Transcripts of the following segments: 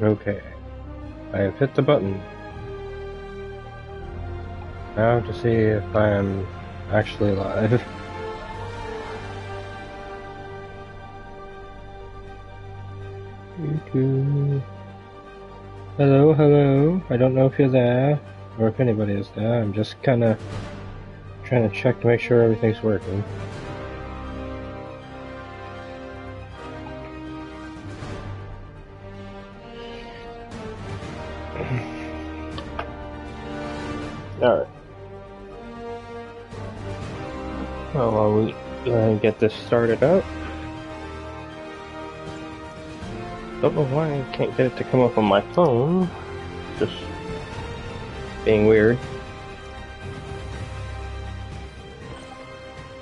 Okay, I have hit the button. Now to see if I am actually live. YouTube. Hello, hello. I don't know if you're there, or if anybody is there. I'm just kinda trying to check to make sure everything's working. Alright. Well, while we get this started up. Don't know why I can't get it to come up on my phone. Just being weird.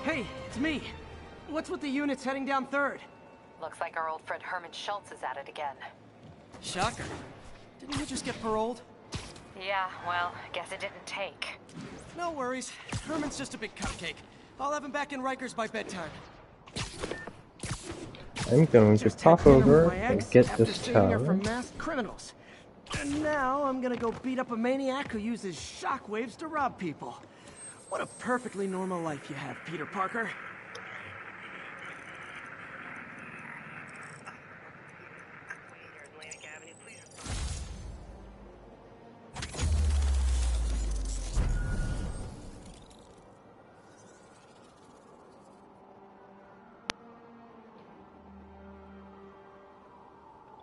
Hey, it's me. What's with the units heading down 3rd? Looks like our old friend Herman Schultz is at it again. Shocker. Didn't he just get paroled? Yeah, well, guess it didn't take. No worries. Herman's just a big cupcake. I'll have him back in Rikers by bedtime. I'm going to pop over and get this tower. For masked criminals. And now I'm gonna go beat up a maniac who uses shockwaves to rob people. What a perfectly normal life you have, Peter Parker.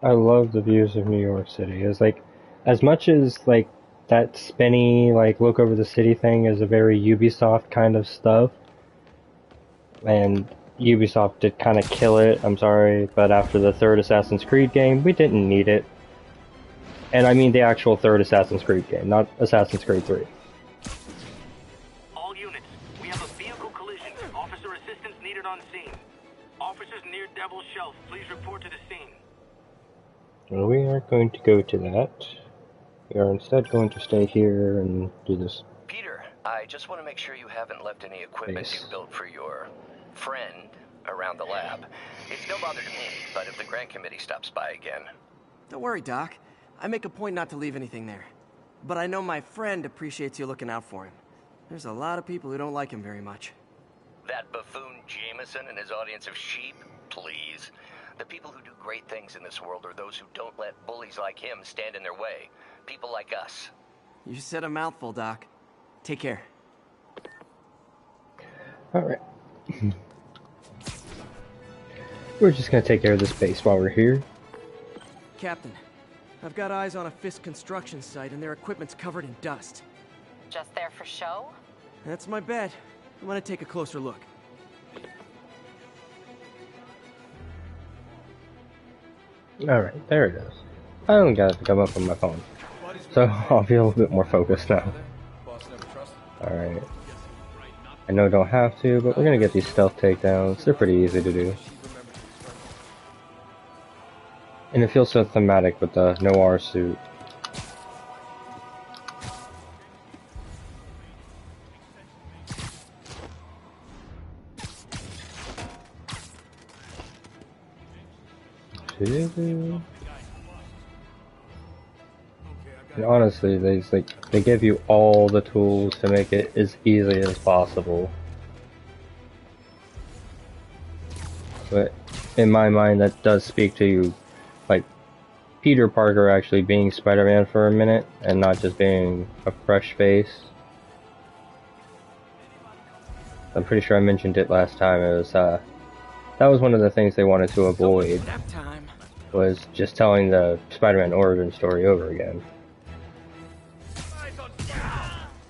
I love the views of New York City. It's like, as much as like that spinny like look over the city thing is a very Ubisoft kind of stuff, and Ubisoft did kind of kill it. I'm sorry, but after the 3rd Assassin's Creed game, we didn't need it. And I mean the actual 3rd Assassin's Creed game, not Assassin's Creed 3. All units, we have a vehicle collision. Officer assistance needed on scene. Officers near Devil's Shelf, please report to the scene. Well, we aren't going to go to that. We are instead going to stay here and do this. Peter, I just want to make sure you haven't left any equipment you built for your friend around the lab. It's no bother to me, but if the grant committee stops by again... Don't worry, Doc. I make a point not to leave anything there. But I know my friend appreciates you looking out for him. There's a lot of people who don't like him very much. That buffoon Jameson and his audience of sheep? Please. The people who do great things in this world are those who don't let bullies like him stand in their way. People like us. You said a mouthful, Doc. Take care. Alright. We're just gonna take care of this base while we're here. Captain, I've got eyes on a Fisk construction site and their equipment's covered in dust. Just there for show? That's my bet. I'm gonna take a closer look. Alright, there it is. I only got it to come up on my phone. So I'll be a little bit more focused now. Alright. I know I don't have to, but we're gonna get these stealth takedowns. They're pretty easy to do. And it feels so thematic with the noir suit. And honestly, they give you all the tools to make it as easy as possible. But in my mind, that does speak to you, like Peter Parker actually being Spider-Man for a minute and not just being a fresh face. I'm pretty sure I mentioned it last time. It was that was one of the things they wanted to avoid, was just telling the Spider-Man origin story over again.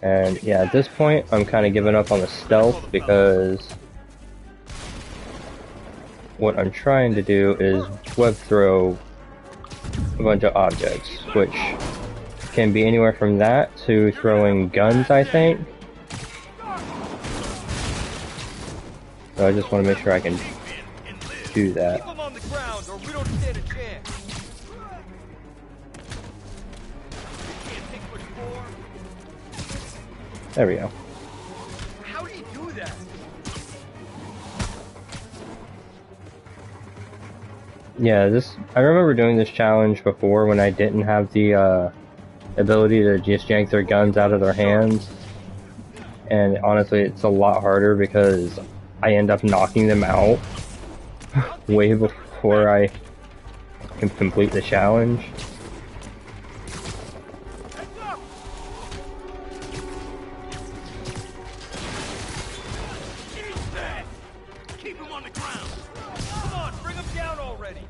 And yeah, at this point, I'm kind of giving up on the stealth because what I'm trying to do is web throw a bunch of objects, which can be anywhere from that to throwing guns, I think. So I just want to make sure I can do that. There we go. How do you do that? Yeah, I remember doing this challenge before when I didn't have the ability to just yank their guns out of their hands. And honestly, it's a lot harder because I end up knocking them out way before I can complete the challenge. Keep him on the ground. Come on, bring him down already.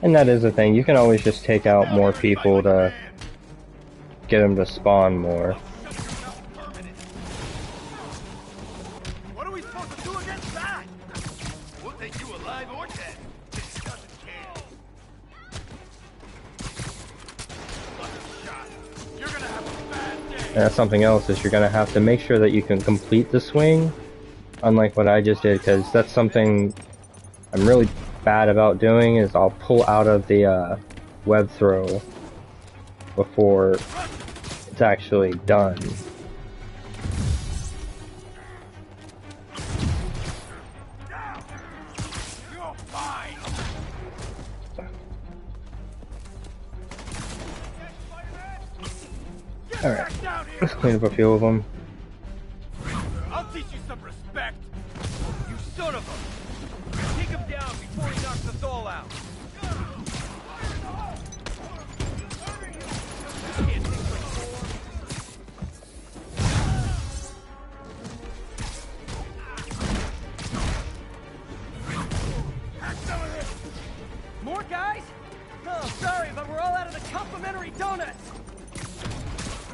And that is the thing, you can always just take out more people to get them to spawn more. What are we supposed to do against that? We'll take you alive or dead. This doesn't care. You're gonna have a bad day. And that's something else, is you're gonna have to make sure that you can complete the swing, unlike what I just did, because that's something I'm really bad about doing, is I'll pull out of the web throw before it's actually done. Alright, let's clean up a few of them. I'll teach you some respect. You son of a... Take him down before he knocks us all out. More guys? Oh, sorry, but we're all out of the complimentary donuts.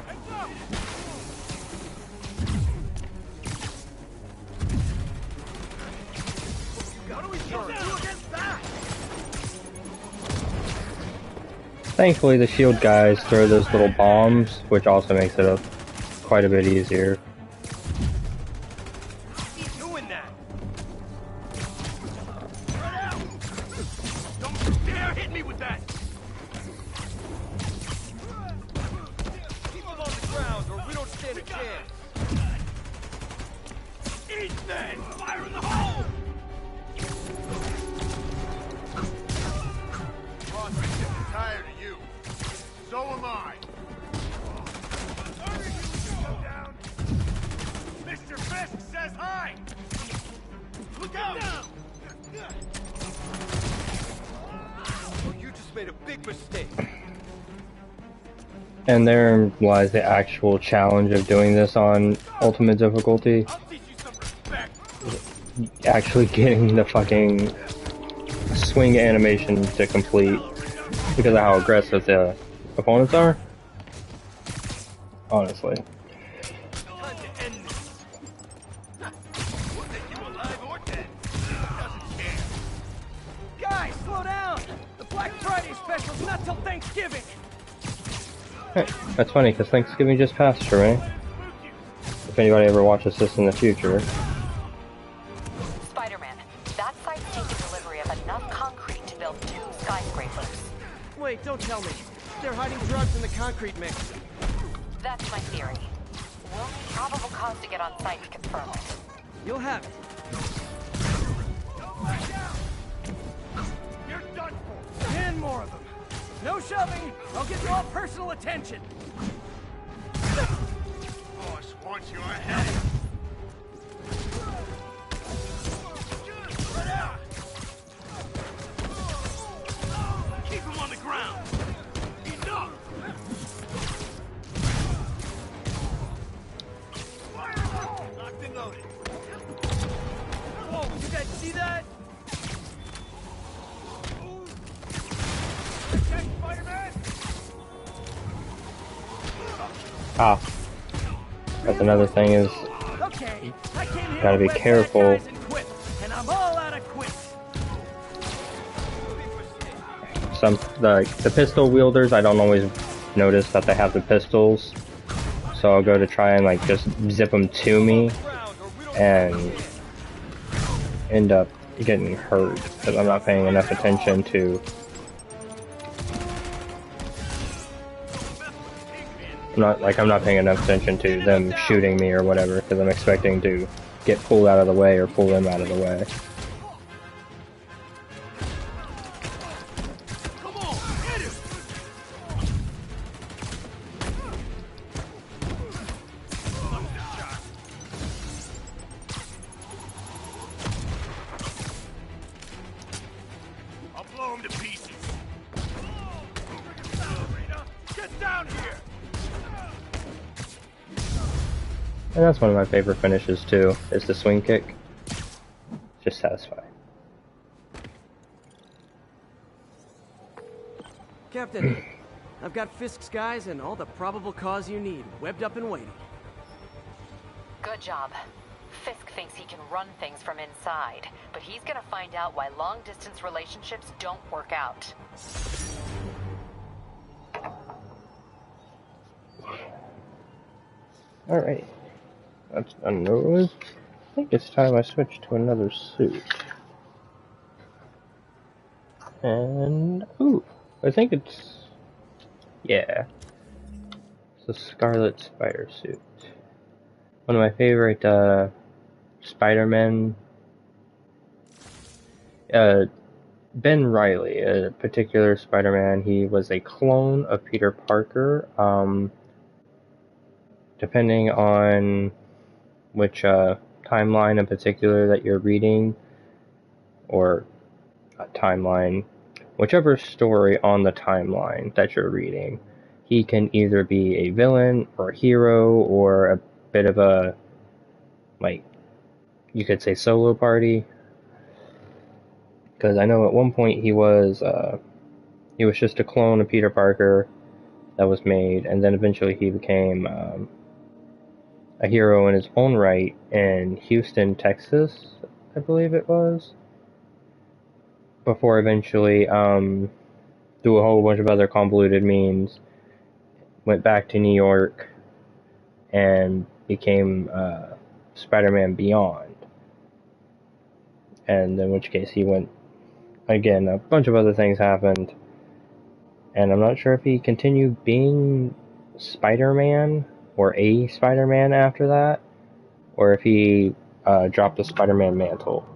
Heads up! What are we supposed to do against that? Thankfully, the shield guys throw those little bombs, which also makes it quite a bit easier. He's doing that. Spread out. Don't dare hit me with that. Keep him on the ground, or we don't stand a chance. Eat then! Fire in the hole! Boss is getting tired of you. So am I. Mr. Fisk says hi! Look out! Oh, you just made a big mistake. And therein lies the actual challenge of doing this on ultimate difficulty. I'll teach you some respect. Actually getting the fucking swing animation to complete because of how aggressive the opponents are. Honestly. Time to end this. We'll take you alive or dead. Doesn't care. Guys, slow down! The Black Friday special's not till Thanksgiving. Hey, that's funny because Thanksgiving just passed for me. If anybody ever watches this in the future. Spider-Man, that site's taken delivery of enough concrete to build 2 skyscrapers. Wait, don't tell me. They're hiding drugs in the concrete mix. That's my theory. We'll need probable cause to get on site to confirm it. You'll have it. You're done for. 10 more of them. No shoving. I'll give you all personal attention. Boss wants your head. Spread out. Keep him on the ground. Enough. Locked and loaded. Whoa, you guys see that? Spider-Man! Ah. That's another thing is Okay, I came here gotta be to whip careful. bad guys and quit, and I'm all out of quits. The pistol wielders, I don't always notice that they have the pistols, so I'll go to try and like just zip them to me and end up getting hurt because I'm not paying enough attention to I'm not paying enough attention to them shooting me or whatever because I'm expecting to get pulled out of the way or pull them out of the way. blow him to pieces. Ballerina, get down here! And that's one of my favorite finishes too, is the swing kick. Just satisfying. Captain, I've got Fisk's guys and all the probable cause you need, webbed up and waiting. Good job. Fisk thinks he can run things from inside, but he's gonna find out why long-distance relationships don't work out. Alright. That's done over with. I think it's time I switch to another suit. And, ooh, I think it's, yeah, it's a Scarlet Spider suit. One of my favorite, Spider-Man, Ben Reilly, a particular Spider-Man, he was a clone of Peter Parker, depending on which, timeline in particular that you're reading, or timeline, whichever story on the timeline that you're reading, he can either be a villain or a hero or a bit of a, like, you could say solo party. Because I know at one point he was just a clone of Peter Parker that was made, and then eventually he became a hero in his own right in Houston, Texas, I believe it was. Before eventually, through a whole bunch of other convoluted means, went back to New York and became Spider-Man Beyond. And in which case he went, again, a bunch of other things happened. And I'm not sure if he continued being Spider-Man or a Spider-Man after that, or if he dropped the Spider-Man mantle.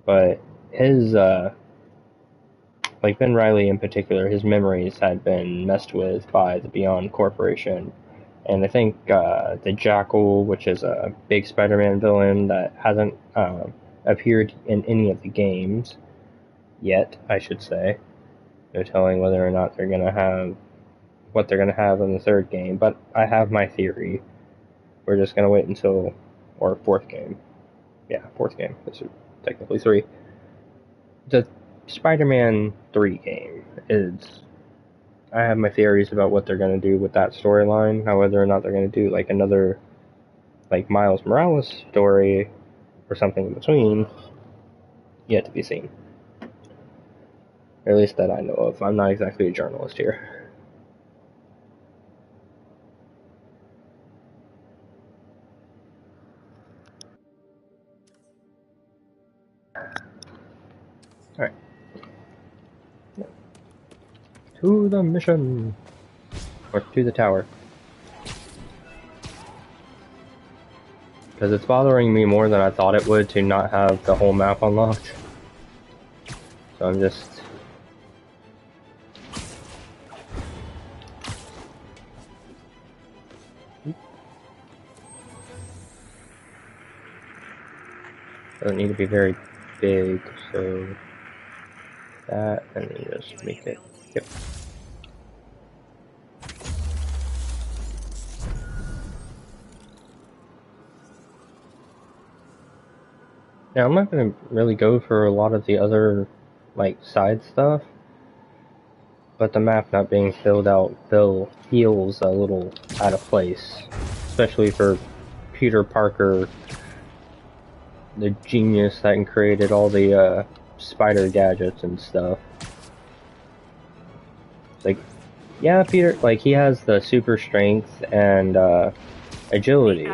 But his, like Ben Reilly in particular, his memories had been messed with by the Beyond Corporation. And I think the Jackal, which is a big Spider-Man villain that hasn't appeared in any of the games yet, I should say. No telling whether or not they're going to have what they're going to have in the third game, but I have my theory. We're just going to wait until, or fourth game. Yeah, fourth game. This is technically 3. The Spider-Man 3 game is, I have my theories about what they're going to do with that storyline. Now, whether or not they're going to do like another, like Miles Morales story or something in between, yet to be seen. Or at least that I know of. I'm not exactly a journalist here. Alright. To the mission! Or to the tower. Because it's bothering me more than I thought it would to not have the whole map unlocked. So I'm just... Doesn't need to be very big, so... that, and then just make it... Yep. Now, I'm not going to really go for a lot of the other, like, side stuff, but the map not being filled out feels a little out of place, especially for Peter Parker, the genius that created all the spider gadgets and stuff. It's like, yeah, Peter, like, he has the super strength and agility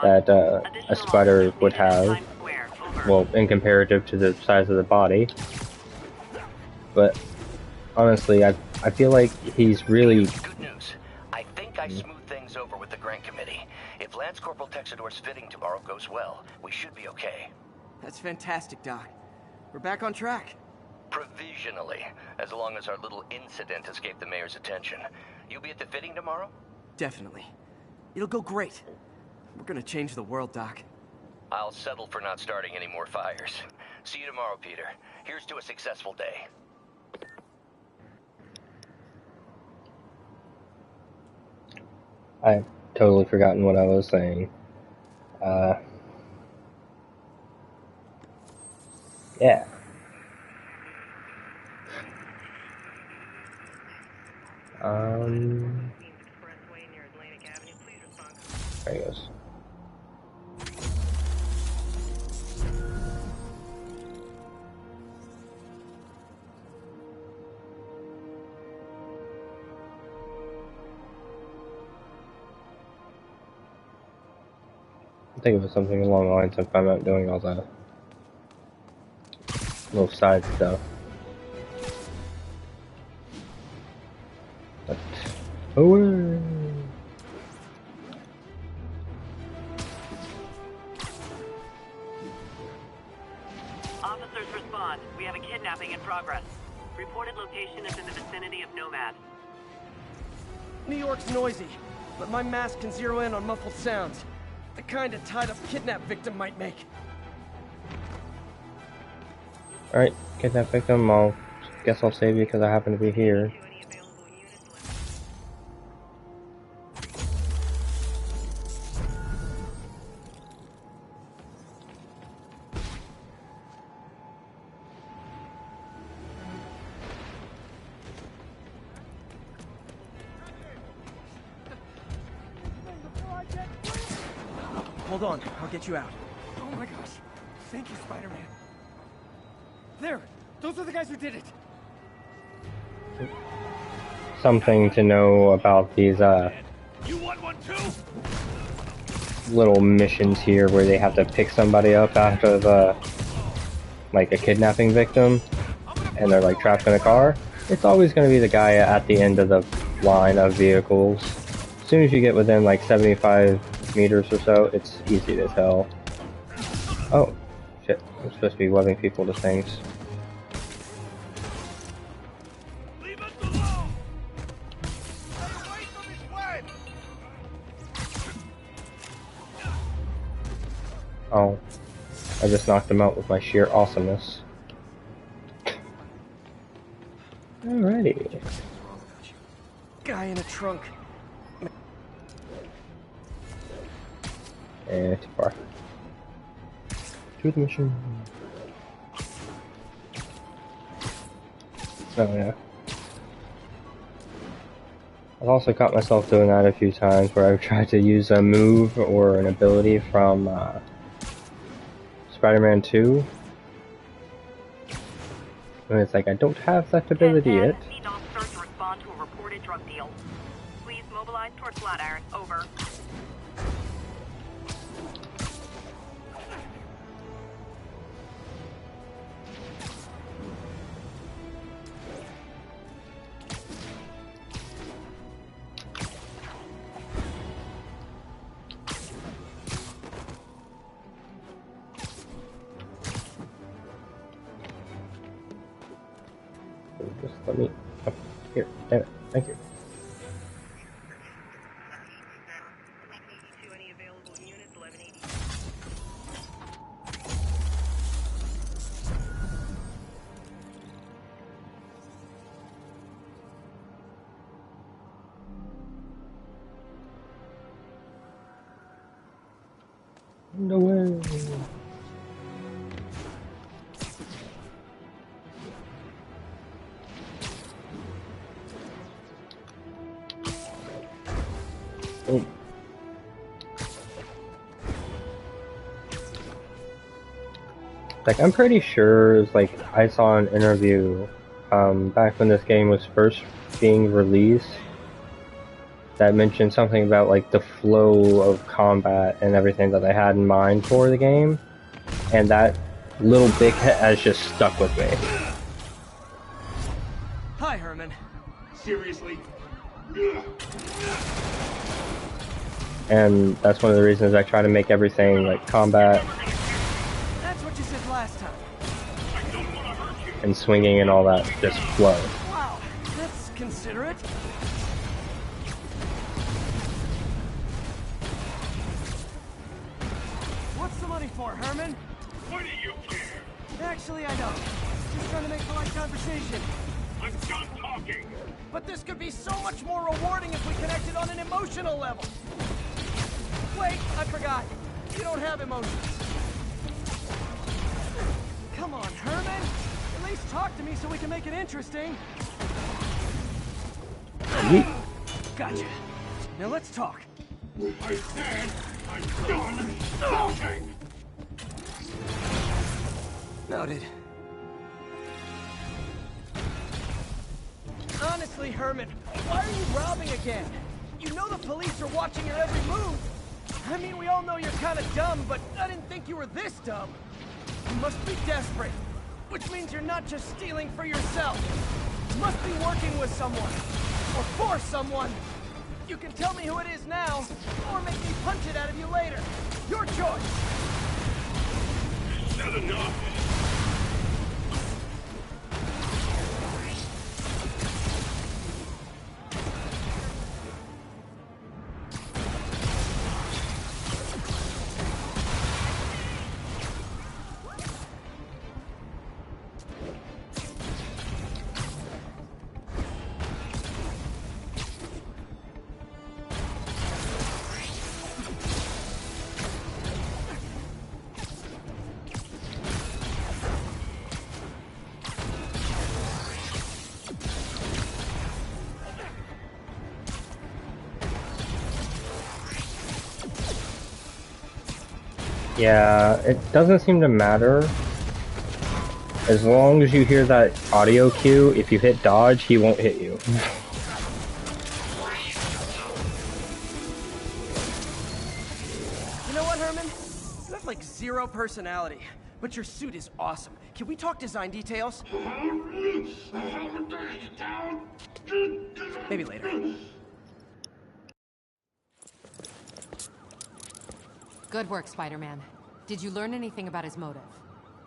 that a spider would have, well, in comparative to the size of the body. But honestly, I feel like he's really... Good news. I think I smoothed things over with the grant committee. If Lance Corporal Texador's fitting tomorrow goes well, we should be okay. That's fantastic, Doc. We're back on track. Provisionally, as long as our little incident escaped the mayor's attention. You'll be at the fitting tomorrow? Definitely. It'll go great. We're gonna change the world, Doc. I'll settle for not starting any more fires. See you tomorrow, Peter. Here's to a successful day. I've totally forgotten what I was saying. Yeah. There he goes. I think it was something along the lines of I'm not doing all the little side stuff. But away. Officers respond. We have a kidnapping in progress. Reported location is in the vicinity of Nomad. New York's noisy, but my mask can zero in on muffled sounds. The kind a tied-up kidnap victim might make. Alright, kidnap victim. Guess I'll save you because I happen to be here. Hold on, I'll get you out. Oh my gosh. Thank you, Spider-Man. There! Those are the guys who did it! Something to know about these You want one too? little missions here where they have to pick somebody up out of like a kidnapping victim and they're like trapped in a car. It's always going to be the guy at the end of the line of vehicles. As soon as you get within like 75 meters or so, it's easy to tell. Oh, shit. I'm supposed to be webbing people to things. Leave us alone! Stay away from his web! Oh, I just knocked him out with my sheer awesomeness. Alrighty. Guy in a trunk. Eh, too far. To the mission. Oh yeah. I've also caught myself doing that a few times where I've tried to use a move or an ability from Spider-Man 2. And it's like, I don't have that ability yet. Need officers to respond to a reported drug deal. Please mobilize toward Flatiron. Over. Just let me up here. Damn it. Thank you. Any available units, 1180. No way. Oh. Like, I'm pretty sure, like, I saw an interview back when this game was first being released that mentioned something about, like, the flow of combat and everything that they had in mind for the game, and that little bit has just stuck with me. Hi, Herman. Seriously? And that's one of the reasons I try to make everything, like, combat That's what you said last time. and swinging and all that just flow. Wow, that's considerate. What's somebody me for, Herman? What do you care? Actually, I don't. Just trying to make polite conversation. I'm done talking. But this could be so much more rewarding if we connected on an emotional level. Wait, I forgot. You don't have emotions. Come on, Herman. At least talk to me so we can make it interesting. Gotcha. Now let's talk. I said I'm done talking. Noted. Honestly, Herman, why are you robbing again? You know the police are watching your every move. I mean, we all know you're kind of dumb, but I didn't think you were this dumb. You must be desperate, which means you're not just stealing for yourself. You must be working with someone, or for someone. You can tell me who it is now, or make me punch it out of you later. Your choice. Said enough. Yeah, it doesn't seem to matter. As long as you hear that audio cue, if you hit dodge, he won't hit you. You know what, Herman? You have like zero personality, but your suit is awesome. Can we talk design details? Maybe later. Good work, Spider-Man. Did you learn anything about his motive?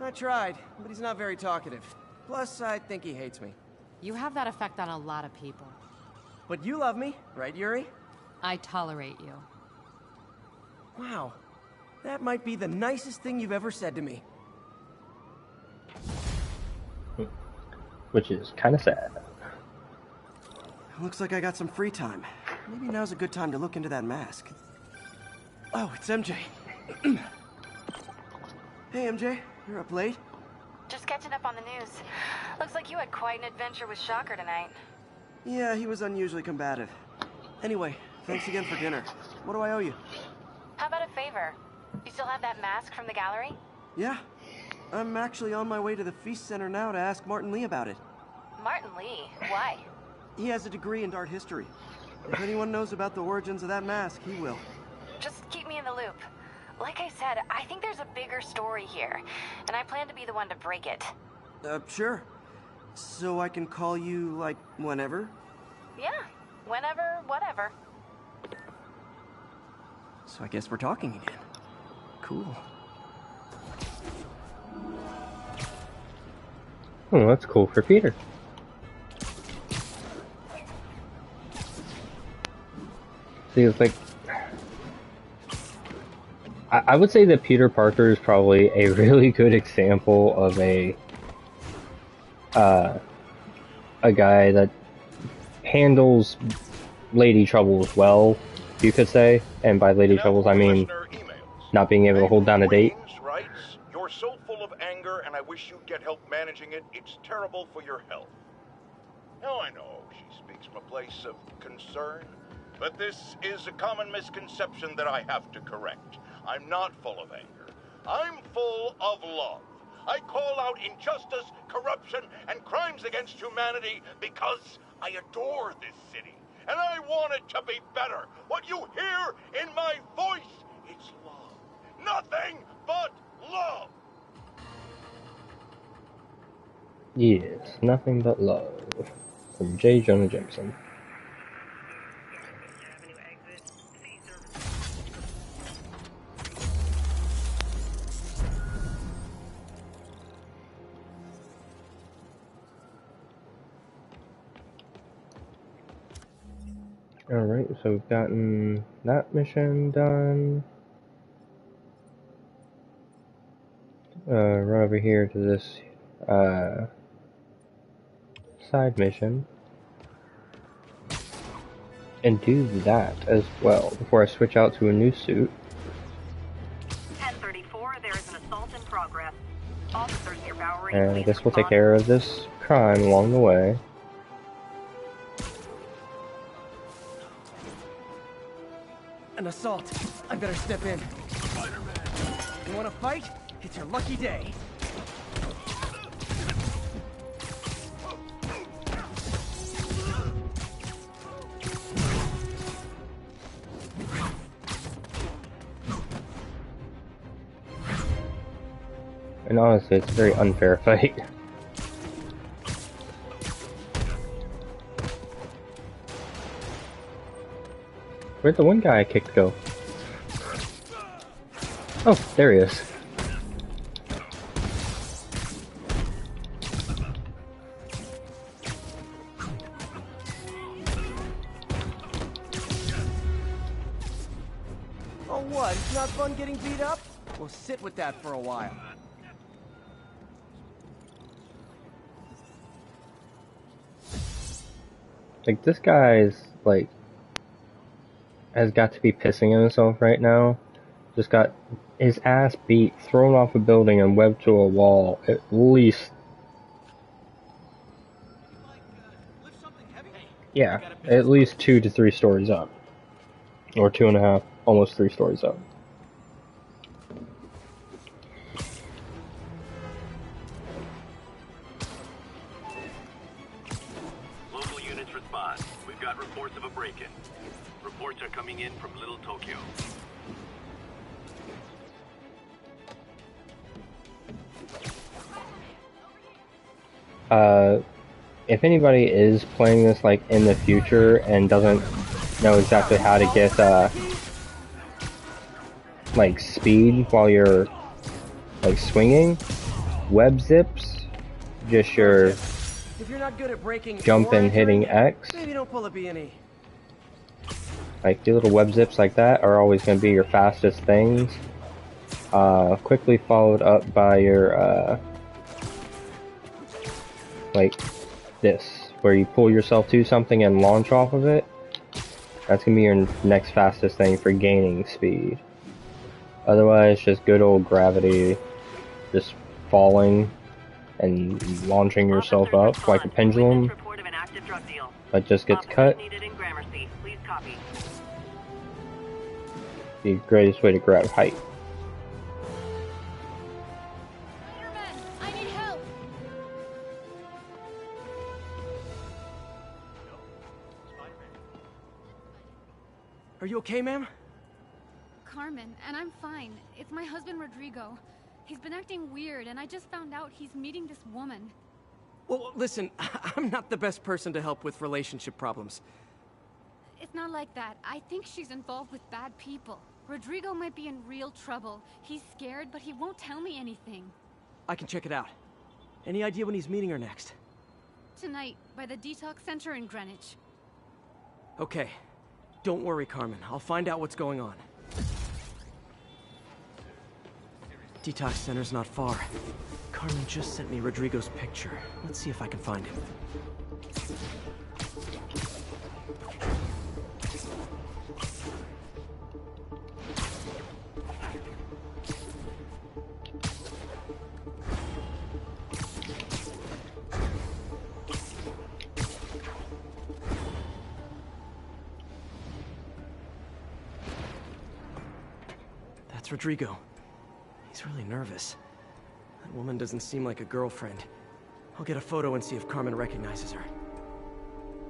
I tried, but he's not very talkative. Plus, I think he hates me. You have that effect on a lot of people. But you love me, right, Yuri? I tolerate you. Wow. That might be the nicest thing you've ever said to me. Which is kind of sad. Looks like I got some free time. Maybe now's a good time to look into that mask. Oh, it's MJ. Hey, MJ. You're up late? Just catching up on the news. Looks like you had quite an adventure with Shocker tonight. Yeah, he was unusually combative. Anyway, thanks again for dinner. What do I owe you? How about a favor? You still have that mask from the gallery? Yeah. I'm actually on my way to the Feast Center now to ask Martin Lee about it. Martin Lee? Why? He has a degree in art history. If anyone knows about the origins of that mask, he will. Just keep me in the loop. Like I said, I think there's a bigger story here, and I plan to be the one to break it. Sure. So I can call you, like, whenever? Yeah, whenever, whatever. So I guess we're talking again. Cool. Oh, that's cool for Peter. See, it's like... I would say that Peter Parker is probably a really good example of a guy that handles lady troubles well, you could say. And by lady troubles, I mean not being able to hold down a date. Writes, "You're so full of anger, and I wish you'd get help managing it. It's terrible for your health." Now I know she speaks from a place of concern, but this is a common misconception that I have to correct. I'm not full of anger. I'm full of love. I call out injustice, corruption, and crimes against humanity because I adore this city, and I want it to be better. What you hear in my voice, it's love. Nothing but love. Yes, nothing but love. From J.Jonah Jameson. Alright, so we've gotten that mission done. run over here to this side mission and do that as well before I switch out to a new suit. 1034, there is an assault in progress. Officers near Bowery. And this will take care of this crime along the way. An assault. I better step in. You want to fight? It's your lucky day. And honestly, it's a very unfair fight. Where'd the one guy I kicked go? Oh, there he is. Oh what? It's not fun getting beat up? We'll sit with that for a while. Like, this guy's, like, has got to be pissing himself right now. Just got his ass beat, thrown off a building, and webbed to a wall at least. Yeah, at least 2 to 3 stories up. Or 2.5, almost 3 stories up. Local units respond. We've got reports of a break-in. Reports are coming in from Little Tokyo. If anybody is playing this like in the future and doesn't know exactly how to get like speed while you're like swinging, web zips, just your If you're not good at breaking jump and hitting X, maybe don't pull a B&E. like the little web zips like that are always going to be your fastest things. Quickly followed up by your like this, where you pull yourself to something and launch off of it. That's gonna be your next fastest thing for gaining speed. Otherwise, just good old gravity, just falling and launching yourself up like a pendulum. That just gets cut. The greatest way to grab height. Are you okay, ma'am? Carmen, and I'm fine. It's my husband, Rodrigo. He's been acting weird, and I just found out he's meeting this woman. Well, listen, I'm not the best person to help with relationship problems. It's not like that. I think she's involved with bad people. Rodrigo might be in real trouble. He's scared, but he won't tell me anything. I can check it out. Any idea when he's meeting her next? Tonight, by the detox center in Greenwich. Okay. Don't worry, Carmen. I'll find out what's going on. Detox center's not far. Carmen just sent me Rodrigo's picture. Let's see if I can find him. That's Rodrigo. He's really nervous. That woman doesn't seem like a girlfriend. I'll get a photo and see if Carmen recognizes her.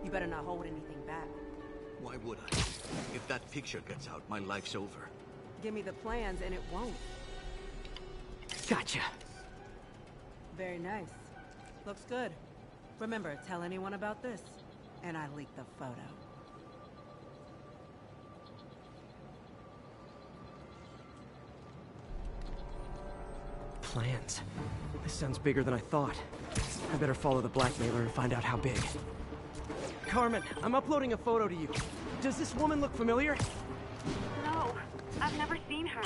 You better not hold anything back. Why would I? If that picture gets out, my life's over. Give me the plans and it won't. Gotcha. Very nice. Looks good. Remember, tell anyone about this. And I leaked the photo. Plans. This sounds bigger than I thought. I better follow the blackmailer and find out how big. Carmen, I'm uploading a photo to you. Does this woman look familiar? No, I've never seen her.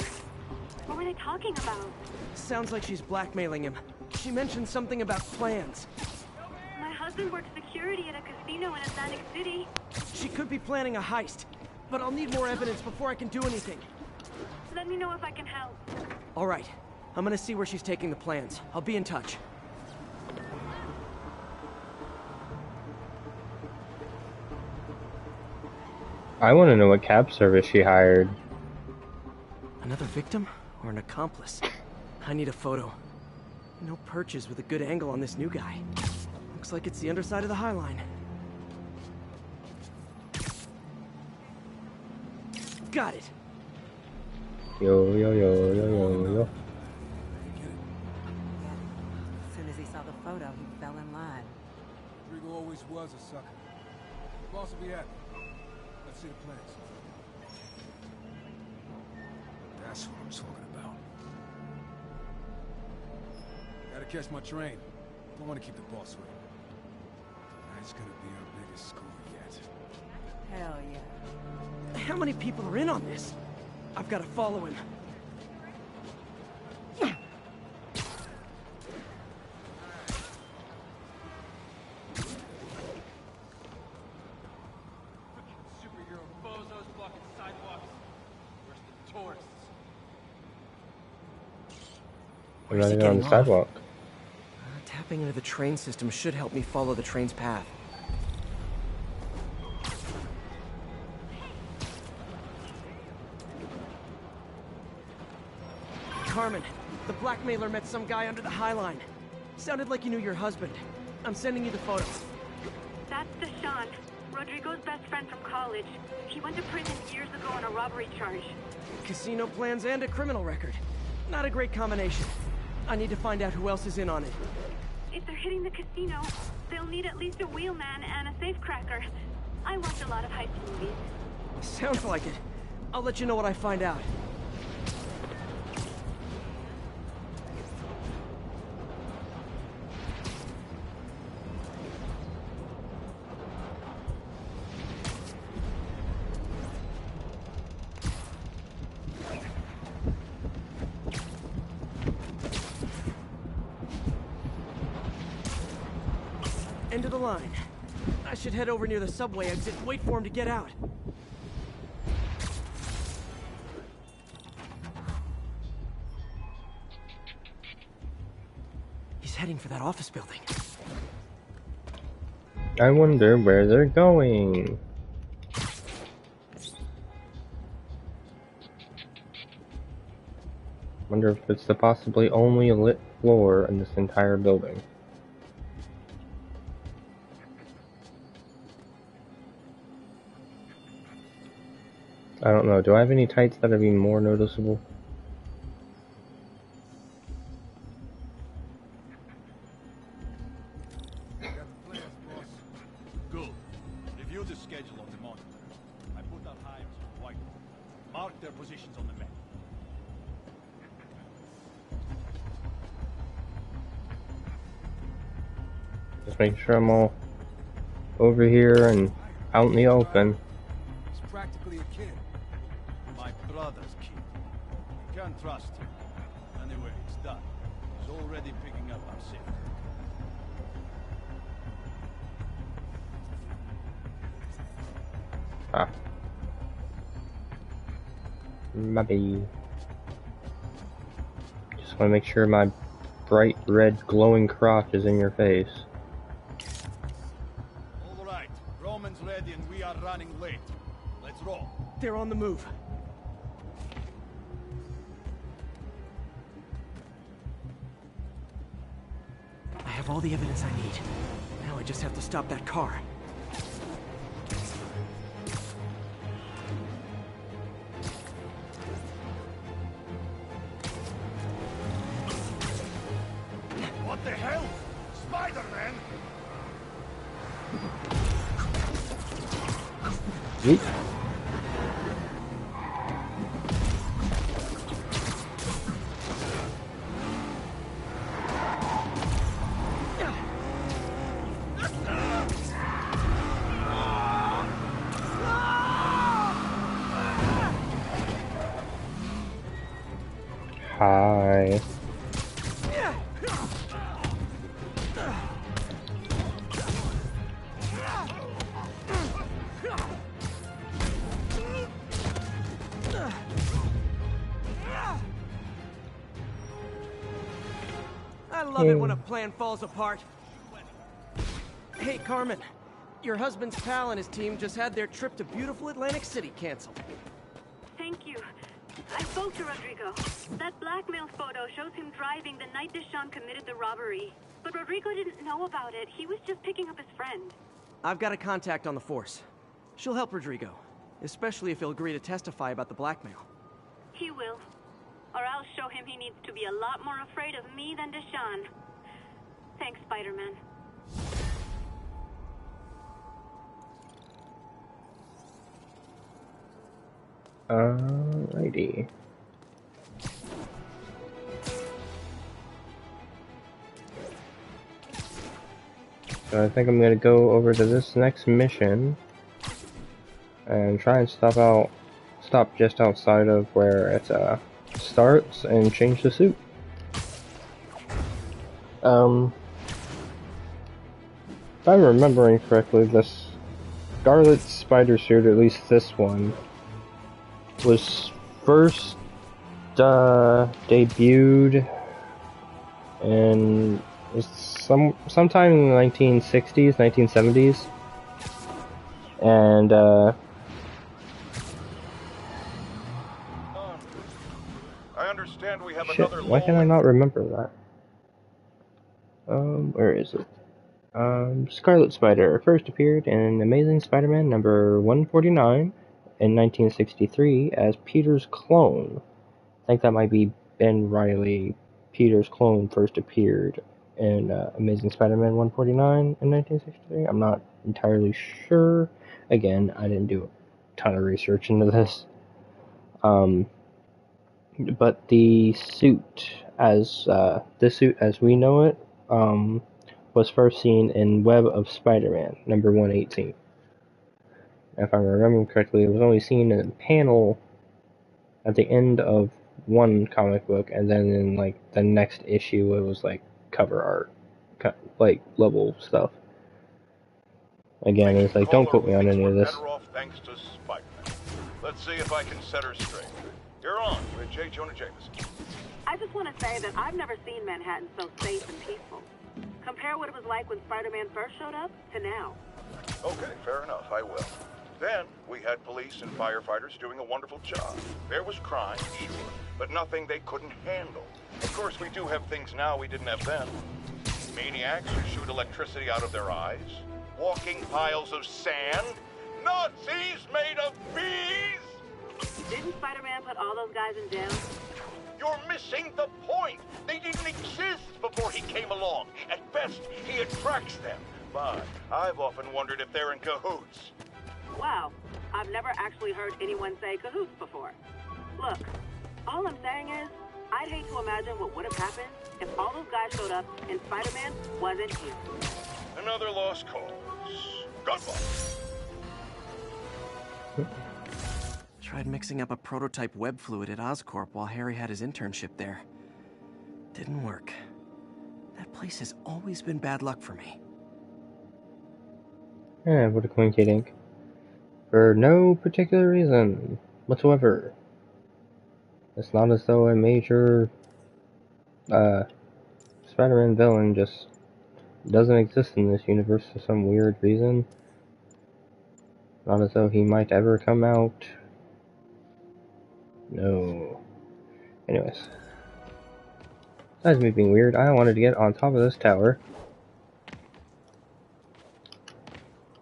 What were they talking about? Sounds like she's blackmailing him. She mentioned something about plans. My husband works security at a casino in Atlantic City. She could be planning a heist, but I'll need more evidence before I can do anything. Let me know if I can help. All right. I'm gonna see where she's taking the plans. I'll be in touch. I want to know what cab service she hired. Another victim or an accomplice? I need a photo. No perches with a good angle on this new guy. Looks like it's the underside of the High Line. Got it. Yo, yo, yo, yo, yo, yo. As soon as he saw the photo, he fell in line. Rodrigo always was a sucker. The boss will be happy. Let's see the plans. That's what I'm talking about. Gotta catch my train. Don't want to keep the boss waiting. Tonight's gonna be our biggest score yet. Hell yeah. How many people are in on this? I've got to follow him. Superhero bozos blocking sidewalks. Worse than tourists. I'm not even on the sidewalk. Tapping into the train system should help me follow the train's path. Carmen, the blackmailer met some guy under the High Line. Sounded like you knew your husband. I'm sending you the photo. That's Deshaun, Rodrigo's best friend from college. He went to prison years ago on a robbery charge. Casino plans and a criminal record. Not a great combination. I need to find out who else is in on it. If they're hitting the casino, they'll need at least a wheelman and a safecracker. I watch a lot of heist movies. Sounds like it. I'll let you know what I find out. End of the line. I should head over near the subway exit and wait for him to get out. He's heading for that office building. I wonder where they're going. Wonder if it's the possibly only lit floor in this entire building. I don't know. Do I have any tights that are even more noticeable? Got the plans, boss. Good. Review the schedule on the monitor. I put out hires for White. Mark their positions on the map. Just make sure I'm all over here and out in the open. He's practically a kid. My brother's kid. You can't trust him. Anyway, it's done. He's already picking up our scent. Ah. Maybe. Just want to make sure my bright red glowing crotch is in your face. All right. Roman's ready and we are running late. Let's roll. They're on the move. I have all the evidence I need. Now I just have to stop that car. What the hell? Spider-Man? Oop. I love it when a plan falls apart. Hey, Carmen. Your husband's pal and his team just had their trip to beautiful Atlantic City canceled. Thank you. I spoke to Rodrigo. That blackmail photo shows him driving the night Deshawn committed the robbery. But Rodrigo didn't know about it. He was just picking up his friend. I've got a contact on the force. She'll help Rodrigo, especially if he'll agree to testify about the blackmail. He will. Or I'll show him he needs to be a lot more afraid of me than Deshawn. Thanks, Spider-Man. Alrighty. So I think I'm gonna go over to this next mission and try and stop just outside of where it starts and change the suit. If I'm remembering correctly, the Scarlet Spider suit, at least this one, was first debuted in sometime in the 1960s, 1970s, and I understand we have shit, another why can I not remember that? Where is it? Scarlet Spider first appeared in Amazing Spider-Man number 149 in 1963 as Peter's clone. I think that might be Ben Reilly. Peter's clone first appeared in Amazing Spider-Man 149 in 1963. I'm not entirely sure. Again, I didn't do a ton of research into this. But the suit as we know it, was first seen in Web of Spider-Man number 118. If I remember correctly, it was only seen in a panel at the end of one comic book, and then in like the next issue, it was like cover art, like level stuff. Again, it's like, don't quote me on any of this. Better off thanks to Spider-Man. Let's see if I can set her straight. You're on with J.Jonah Jameson. I just want to say that I've never seen Manhattan so safe and peaceful. Compare what it was like when Spider-Man first showed up to now. Okay, fair enough, I will. Then, we had police and firefighters doing a wonderful job. There was crime, sure, but nothing they couldn't handle. Of course, we do have things now we didn't have then. Maniacs who shoot electricity out of their eyes, walking piles of sand, Nazis made of bees! Didn't Spider-Man put all those guys in jail? You're missing the point! They didn't exist before he came along. At best, he attracts them. But I've often wondered if they're in cahoots. Wow, I've never actually heard anyone say cahoots before. Look, all I'm saying is, I'd hate to imagine what would have happened if all those guys showed up and Spider-Man wasn't here. Another lost cause. Good luck. Tried mixing up a prototype web fluid at Oscorp while Harry had his internship there. Didn't work. That place has always been bad luck for me. Yeah, what a coincidence. For no particular reason whatsoever. It's not as though a major Spider-Man villain just doesn't exist in this universe for some weird reason. Not as though he might ever come out. No. Anyways. That's me being weird. I wanted to get on top of this tower.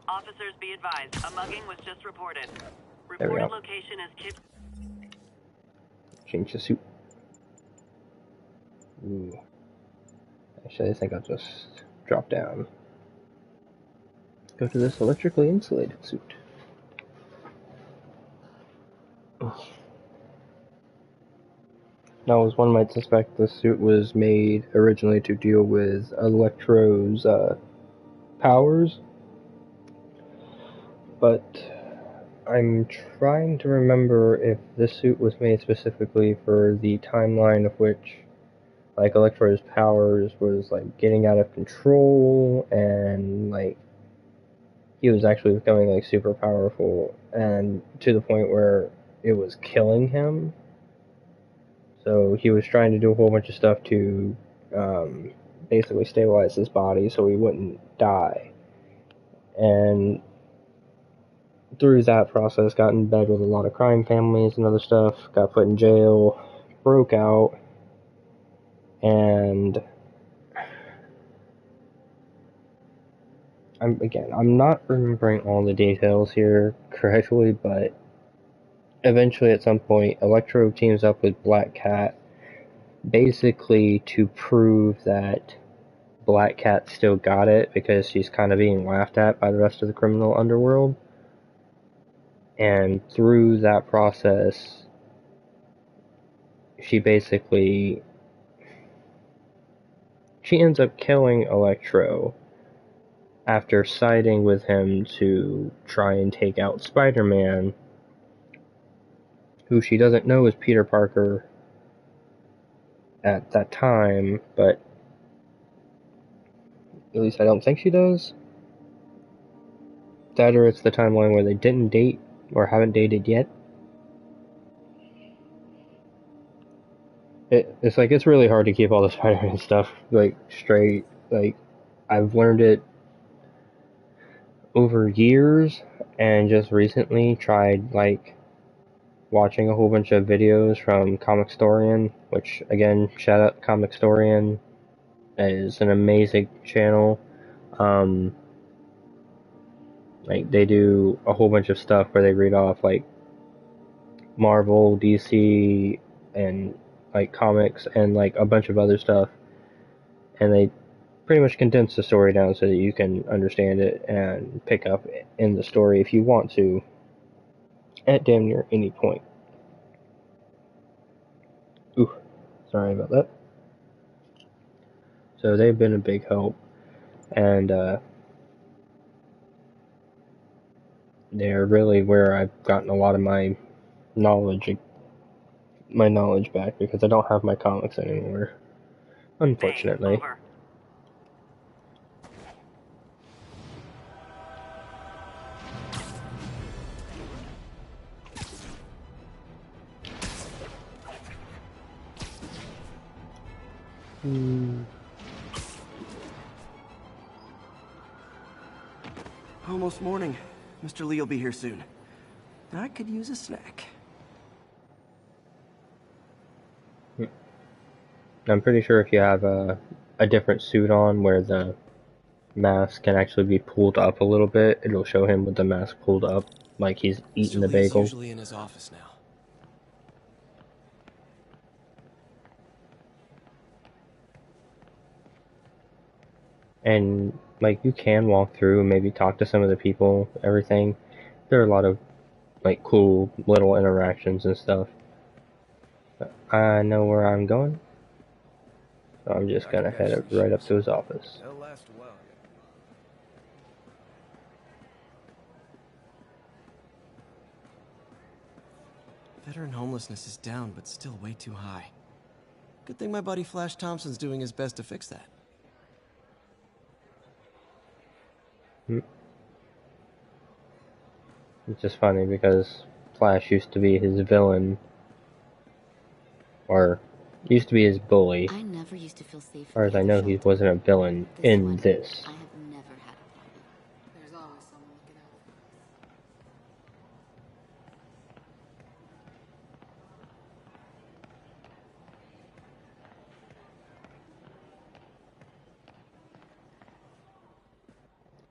Officers be advised, a mugging was just reported. There we Reported go. location is Kip. Change the suit. Ooh. Actually, I think I'll just drop down. Go to this electrically insulated suit. Now, as one might suspect, the suit was made originally to deal with Electro's powers, but I'm trying to remember if this suit was made specifically for the timeline of which like Electro's powers was like getting out of control, and like he was actually becoming like super powerful, and to the point where it was killing him. So he was trying to do a whole bunch of stuff to basically stabilize his body so he wouldn't die. And through that process, got in bed with a lot of crime families and other stuff, got put in jail, broke out, and I'm not remembering all the details here correctly, but eventually at some point, Electro teams up with Black Cat basically to prove that Black Cat still got it because she's kind of being laughed at by the rest of the criminal underworld. And through that process, she ends up killing Electro after siding with him to try and take out Spider-Man, who she doesn't know is Peter Parker at that time, but at least I don't think she does. That or it's the timeline where they didn't date or haven't dated yet. It's like, it's really hard to keep all the Spider-Man stuff like straight. Like, I've learned it over years, and just recently tried like watching a whole bunch of videos from Comic Storian, which again, shout out Comic Storian, is an amazing channel. Like, they do a whole bunch of stuff where they read off like Marvel, DC, and like comics and like a bunch of other stuff, and they pretty much condense the story down so that you can understand it and pick up in the story if you want to at damn near any point. Ooh, sorry about that. So they've been a big help, and they're really where I've gotten a lot of my knowledge back, because I don't have my comics anymore, unfortunately. Over. Almost morning. Mr. Lee will be here soon. I could use a snack. I'm pretty sure if you have a different suit on where the mask can actually be pulled up a little bit, it'll show him with the mask pulled up, like he's eating the bagel. Usually in his office now. And like, you can walk through and maybe talk to some of the people, everything. There are a lot of like cool little interactions and stuff. I know where I'm going, so I'm just gonna head right up to his office. They'll last a while. Veteran homelessness is down, but still way too high. Good thing my buddy Flash Thompson's doing his best to fix that. It's just funny because Flash used to be his villain, or used to be his bully. I never used to feel safe. As far as I know, he wasn't a villain in this. I have never had a problem. There's always someone looking out for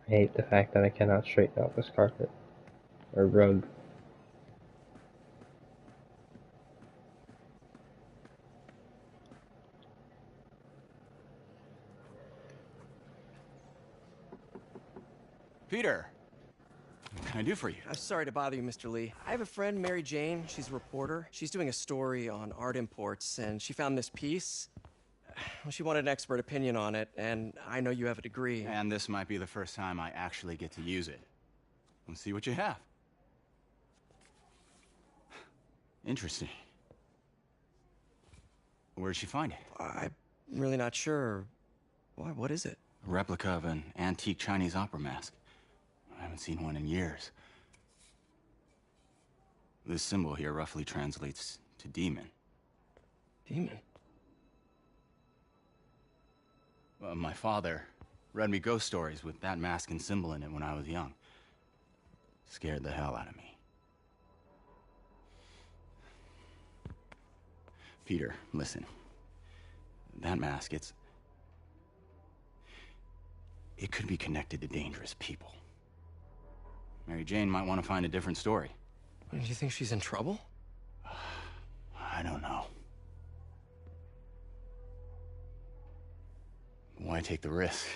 I hate the fact that I cannot straighten out this carpet, or rug. Peter, what can I do for you? I'm sorry to bother you, Mr. Lee. I have a friend, Mary Jane. She's a reporter. She's doing a story on art imports, and she found this piece. Well, she wanted an expert opinion on it, and I know you have a degree. And this might be the first time I actually get to use it. Let's see what you have. Interesting. Where'd she find it? I really not sure. Why, what is it? A replica of an antique Chinese opera mask. I haven't seen one in years. This symbol here roughly translates to demon. Demon? My father read me ghost stories with that mask and symbol in it when I was young. Scared the hell out of me. Peter, listen. That mask, it could be connected to dangerous people. Mary Jane might want to find a different story. Do you think she's in trouble? I don't know. Why take the risk?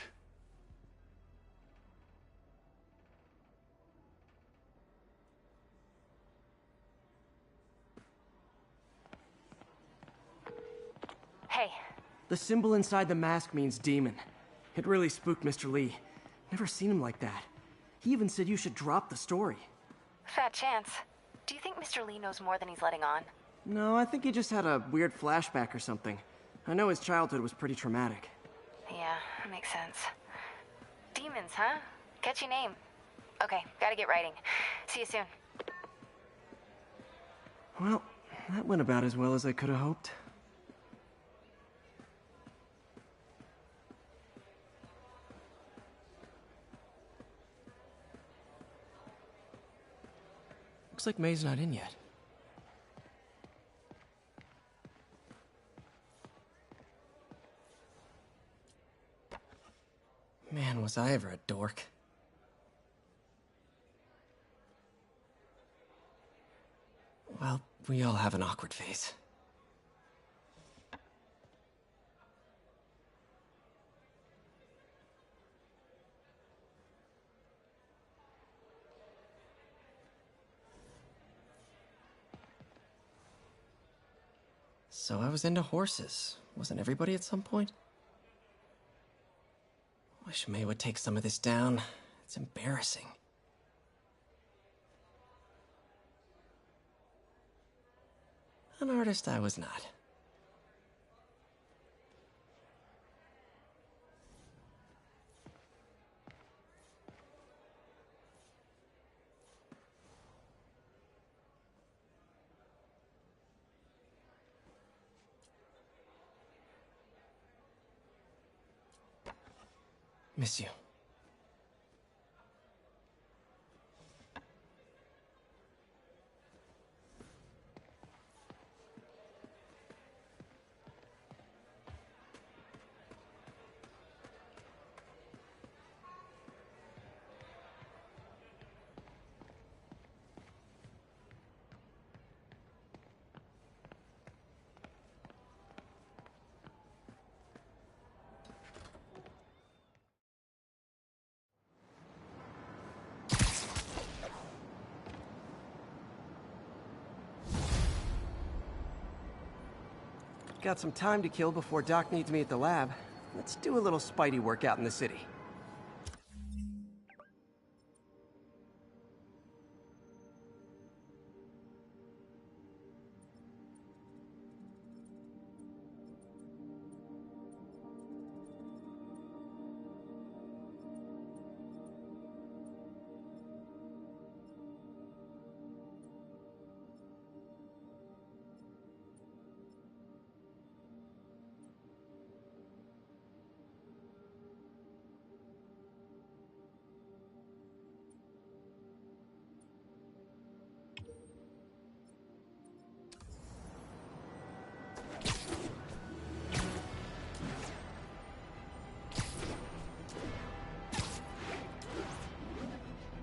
Hey. The symbol inside the mask means demon. It really spooked Mr. Lee. Never seen him like that. He even said you should drop the story. Fat chance. Do you think Mr. Lee knows more than he's letting on? No, I think he just had a weird flashback or something. I know his childhood was pretty traumatic. Yeah, makes sense. Demons, huh? Catchy name. Okay, gotta get writing. See you soon. Well, that went about as well as I could have hoped. Looks like May's not in yet. Man, was I ever a dork. Well, we all have an awkward phase. So I was into horses. Wasn't everybody at some point? Wish May would take some of this down. It's embarrassing. An artist I was not. Miss you. Got some time to kill before Doc needs me at the lab. Let's do a little Spidey workout in the city.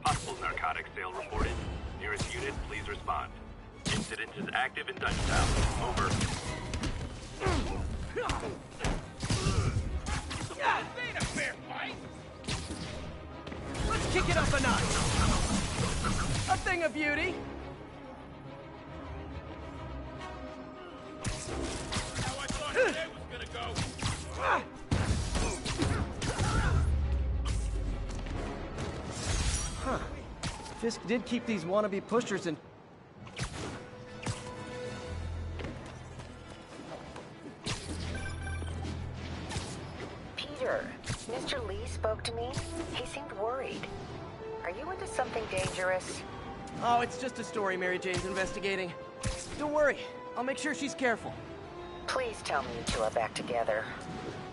Possible narcotics sale reported. Nearest unit, please respond. Incident is active in Dutchtown. Over. Yeah, this ain't a fair fight. Let's kick it up a notch. A thing of beauty. How I thought today was gonna go. Huh. Fisk did keep these wannabe pushers in... Peter, Mr. Lee spoke to me. He seemed worried. Are you into something dangerous? Oh, it's just a story Mary Jane's investigating. Don't worry, I'll make sure she's careful. Please tell me you two are back together.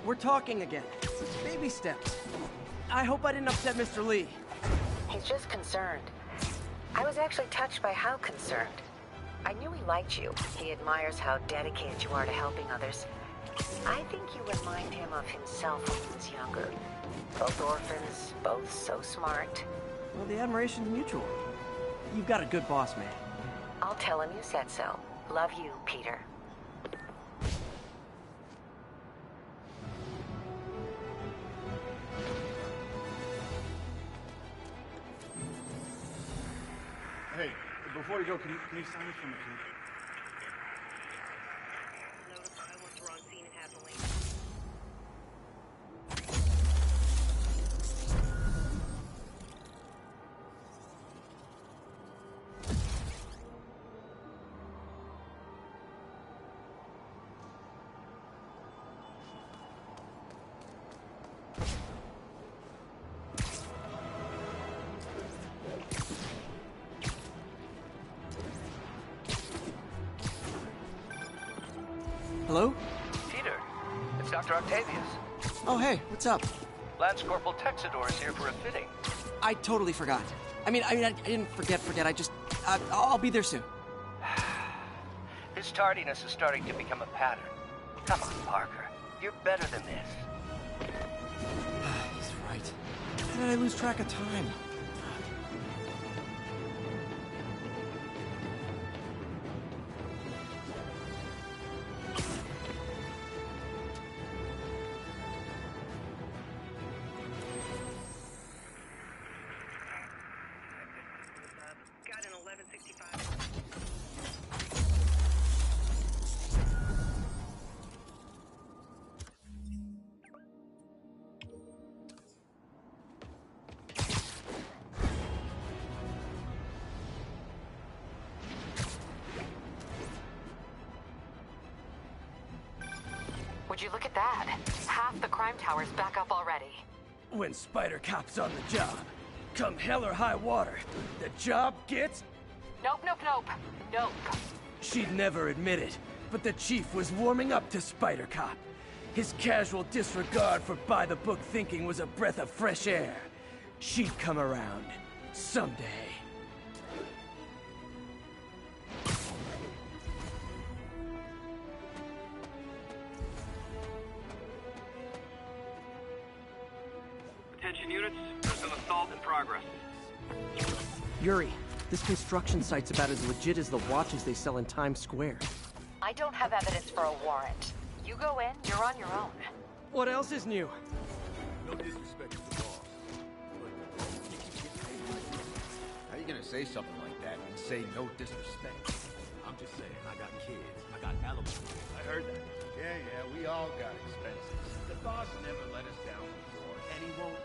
We're talking again. Baby steps. I hope I didn't upset Mr. Lee. He's just concerned. I was actually touched by how concerned. I knew he liked you. He admires how dedicated you are to helping others. I think you remind him of himself when he was younger. Both orphans, both so smart. Well, the admiration's mutual. You've got a good boss, man. I'll tell him you said so. Love you, Peter. Hey, before you go, can you sign it for me, please? Hello? Peter, it's Dr. Octavius. Oh, hey, what's up? Lance Corporal Texador is here for a fitting. I totally forgot. I didn't forget. I'll be there soon. His tardiness is starting to become a pattern. Come on, Parker. You're better than this. He's right. How did I lose track of time? Would you look at that? Half the crime tower's back up already. When Spider Cop's on the job, come hell or high water, the job gets... Nope. She'd never admit it, but the chief was warming up to Spider Cop. His casual disregard for by-the-book thinking was a breath of fresh air. She'd come around. Someday. Attention units, there's an assault in progress. Yuri, this construction site's about as legit as the watches they sell in Times Square. I don't have evidence for a warrant. You go in, you're on your own. What else is new? No disrespect to the boss, but you keep getting paid like this. How you gonna say something like that and say no disrespect? I'm just saying, I got kids, I got alimony. I heard that. Yeah, we all got expenses. The boss never let us down before, and he won't now.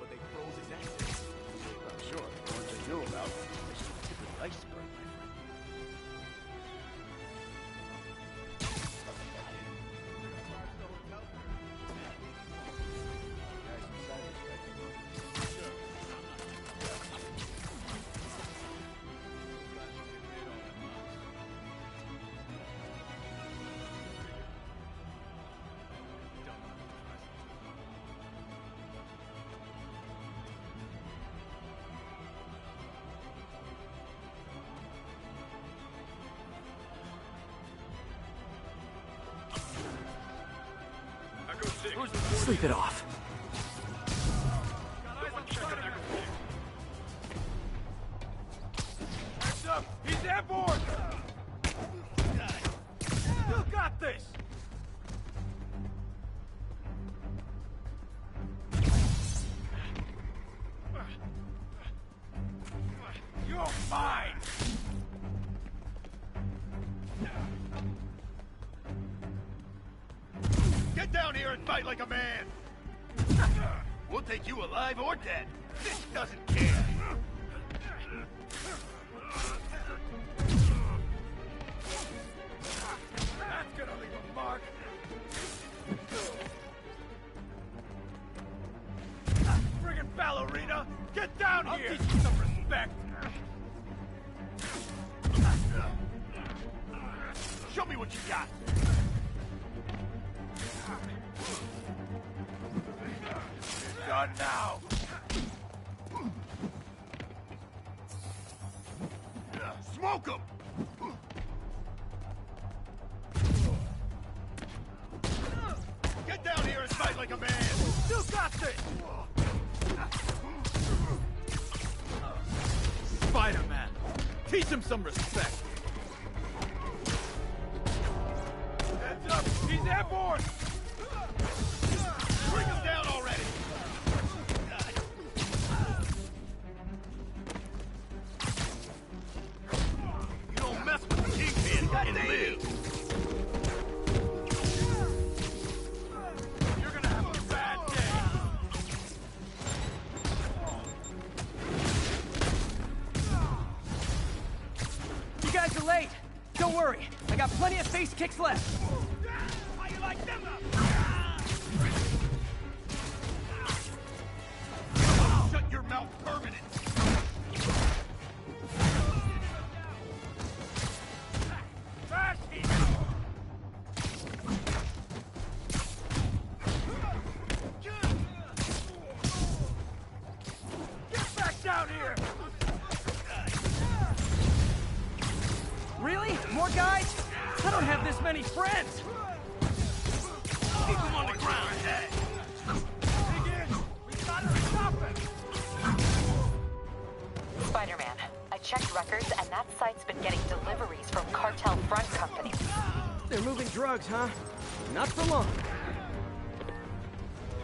But they froze his assets. I'm sure the ones they knew about was just the tip of the iceberg, my friend. Sleep it off. Heads up! He's airborne! Still got this! You're fine! Get down here and fight like a man! We'll take you alive or dead. This doesn't care. That's gonna leave a mark. ballerina! Get down here! I'll teach you some respect! Show me what you got! Done now! Smoke him! Get down here and fight like a man! You got this! Spider-Man! Teach him some respect! Heads up! He's airborne! Bring him down already! You don't mess with the Kingpin and live! You're gonna have a bad day! You guys are late. Don't worry. I got plenty of face kicks left. How you like them up? Shut your mouth permanent! Trash hit! Get back down here! Really? More guys? I don't have this many friends. Keep him on the ground! Dig in! We gotta stop him! Spider-Man, I checked records and that site's been getting deliveries from cartel front companies. They're moving drugs, huh? Not for long.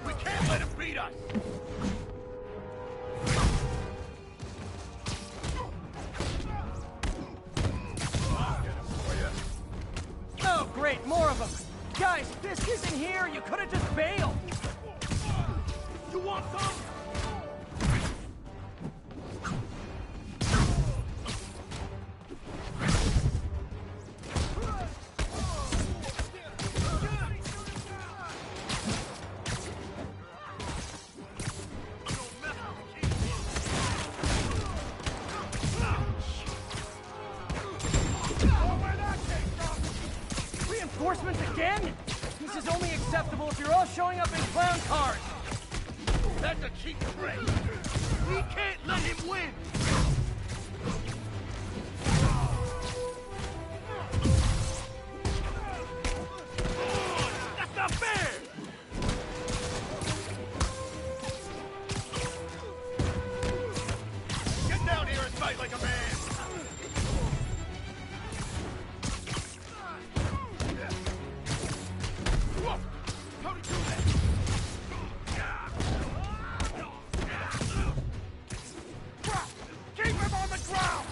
We can't let him beat us! Oh, great, more of them. Guys, if this isn't here, you could have just bailed. You want some? Reinforcements again? This is only acceptable if you're all showing up in clown cars. That's a cheap trick! We can't let him win! That's not fair! Get down here and fight like a man! Whoa! How to do that? Keep him on the ground!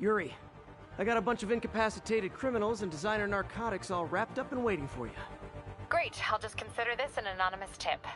Yuri, I got a bunch of incapacitated criminals and designer narcotics all wrapped up and waiting for you. Great, I'll just consider this an anonymous tip.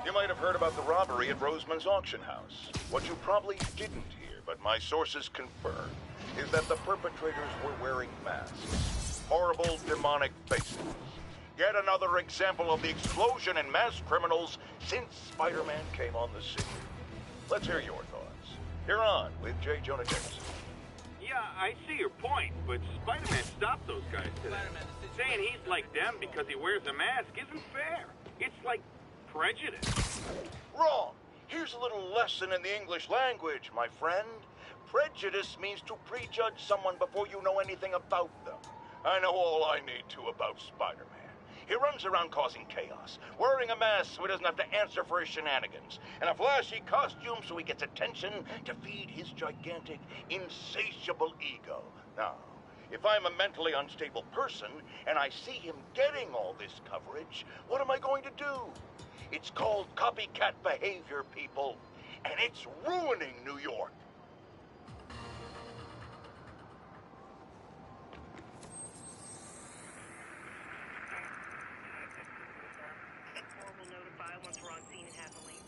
You might have heard about the robbery at Roseman's auction house. What you probably didn't hear, but my sources confirm, is that the perpetrators were wearing masks. Horrible, demonic faces. Yet another example of the explosion in mass criminals since Spider-Man came on the scene. Let's hear your thoughts. You're on with J. Jonah Jameson. Yeah, I see your point, but Spider-Man stopped those guys today. Saying he's like them because he wears a mask isn't fair. It's like prejudice. Wrong. Here's a little lesson in the English language, my friend. Prejudice means to prejudge someone before you know anything about them. I know all I need to about Spider-Man. He runs around causing chaos, wearing a mask so he doesn't have to answer for his shenanigans, and a flashy costume so he gets attention to feed his gigantic, insatiable ego. Now, if I'm a mentally unstable person and I see him getting all this coverage, what am I going to do? It's called copycat behavior, people, and it's ruining New York. We'll notify once we're on scene and have the link.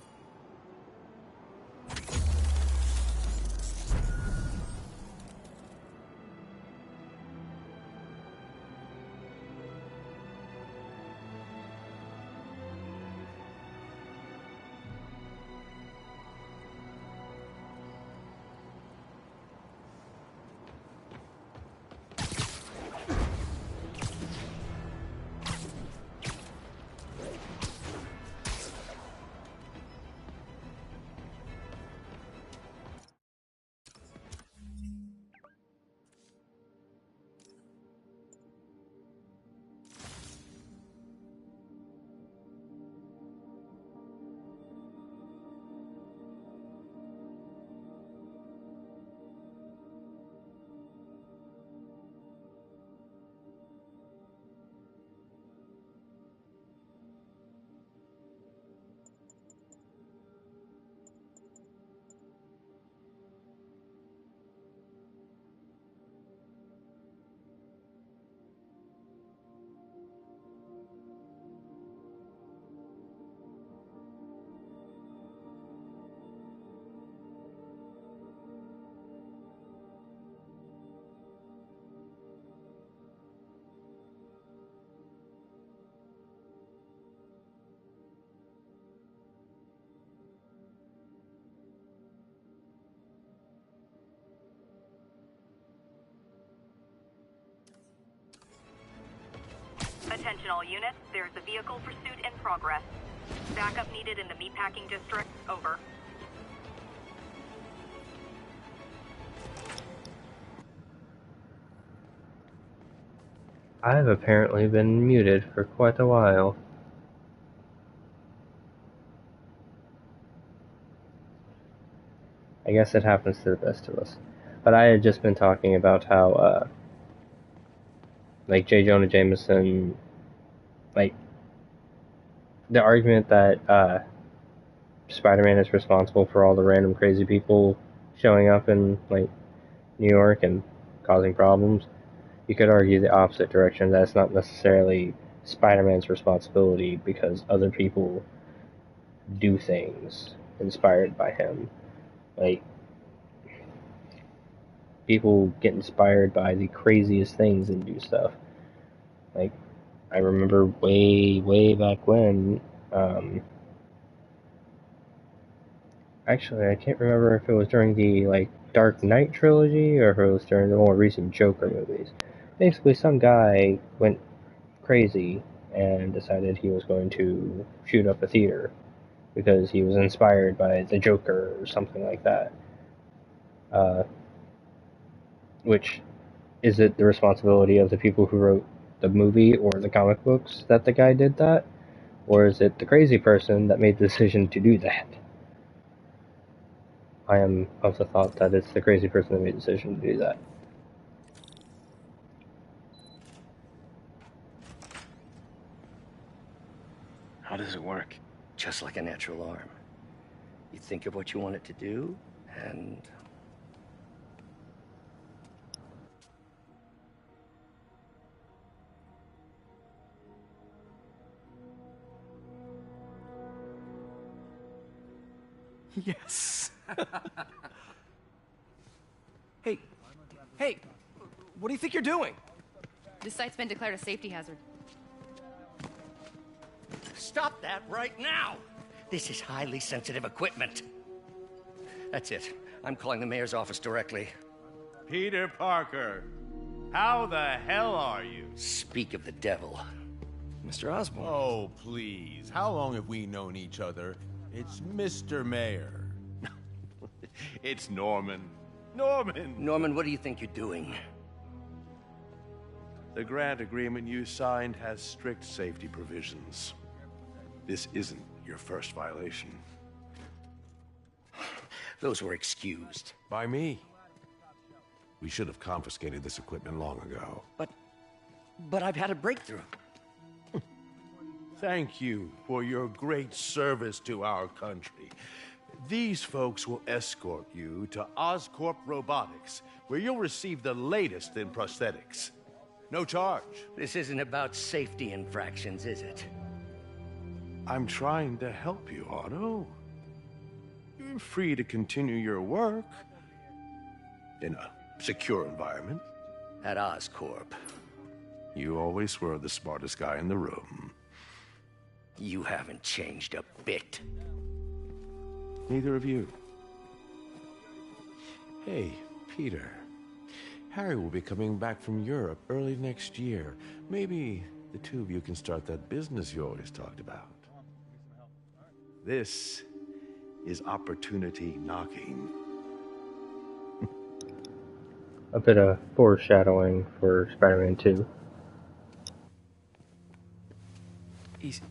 Attention all units, there is a vehicle pursuit in progress. Backup needed in the meatpacking district. Over. I've apparently been muted for quite a while. I guess it happens to the best of us. But I had just been talking about how, like, J. Jonah Jameson, like, the argument that, Spider-Man is responsible for all the random crazy people showing up in, like, New York and causing problems. You could argue the opposite direction, that it's not necessarily Spider-Man's responsibility because other people do things inspired by him. Like, people get inspired by the craziest things and do stuff. Like, I remember way back when, actually, I can't remember if it was during the, like, Dark Knight trilogy or if it was during the more recent Joker movies. Basically, some guy went crazy and decided he was going to shoot up a theater because he was inspired by the Joker or something like that. Which, is it the responsibility of the people who wrote the movie or the comic books that the guy did that? Or is it the crazy person that made the decision to do that? I am of the thought that it's the crazy person that made the decision to do that. How does it work? Just like a natural arm. You think of what you want it to do, and... Yes. Hey, what do you think you're doing? This site's been declared a safety hazard. Stop that right now! This is highly sensitive equipment. That's it. I'm calling the mayor's office directly. Peter Parker, how the hell are you? Speak of the devil. Mr. Osborn. Oh, please. How long have we known each other? It's Mr. Mayor. It's Norman. Norman! Norman, what do you think you're doing? The grant agreement you signed has strict safety provisions. This isn't your first violation. Those were excused. By me. We should have confiscated this equipment long ago. But I've had a breakthrough. Thank you for your great service to our country. These folks will escort you to Oscorp Robotics, where you'll receive the latest in prosthetics. No charge. This isn't about safety infractions, is it? I'm trying to help you, Otto. You're free to continue your work in a secure environment. At Oscorp. You always were the smartest guy in the room. You haven't changed a bit. Neither of you. Hey, Peter. Harry will be coming back from Europe early next year. Maybe the two of you can start that business you always talked about. This is opportunity knocking. A bit of foreshadowing for Spider-Man 2.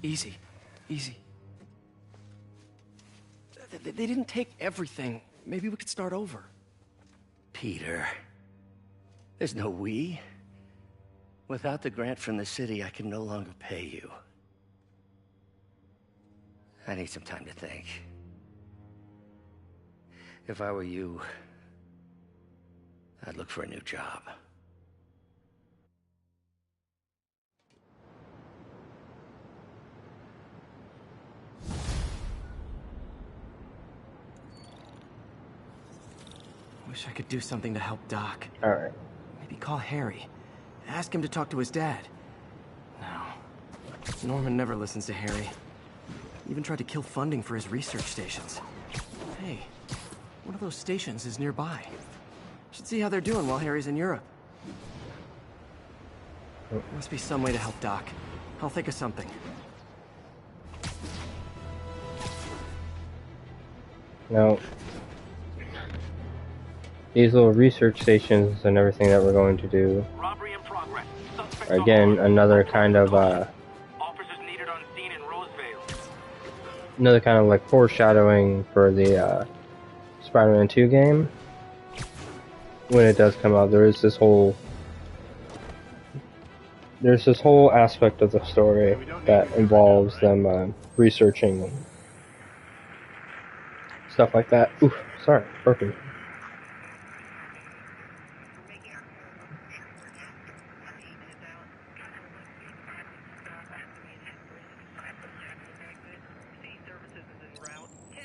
Easy. They didn't take everything. Maybe we could start over. Peter. There's no we. Without the grant from the city, I can no longer pay you. I need some time to think. If I were you, I'd look for a new job. Wish I could do something to help Doc. Alright. Maybe call Harry. Ask him to talk to his dad. No. Norman never listens to Harry. He even tried to kill funding for his research stations. Hey, one of those stations is nearby. Should see how they're doing while Harry's in Europe. Must be some way to help Doc. I'll think of something. Now, these little research stations and everything that we're going to do are, again, another kind of like foreshadowing for the Spider-Man 2 game. When it does come out, there's this whole aspect of the story that involves them researching and stuff like that. Ooh, sorry, burping.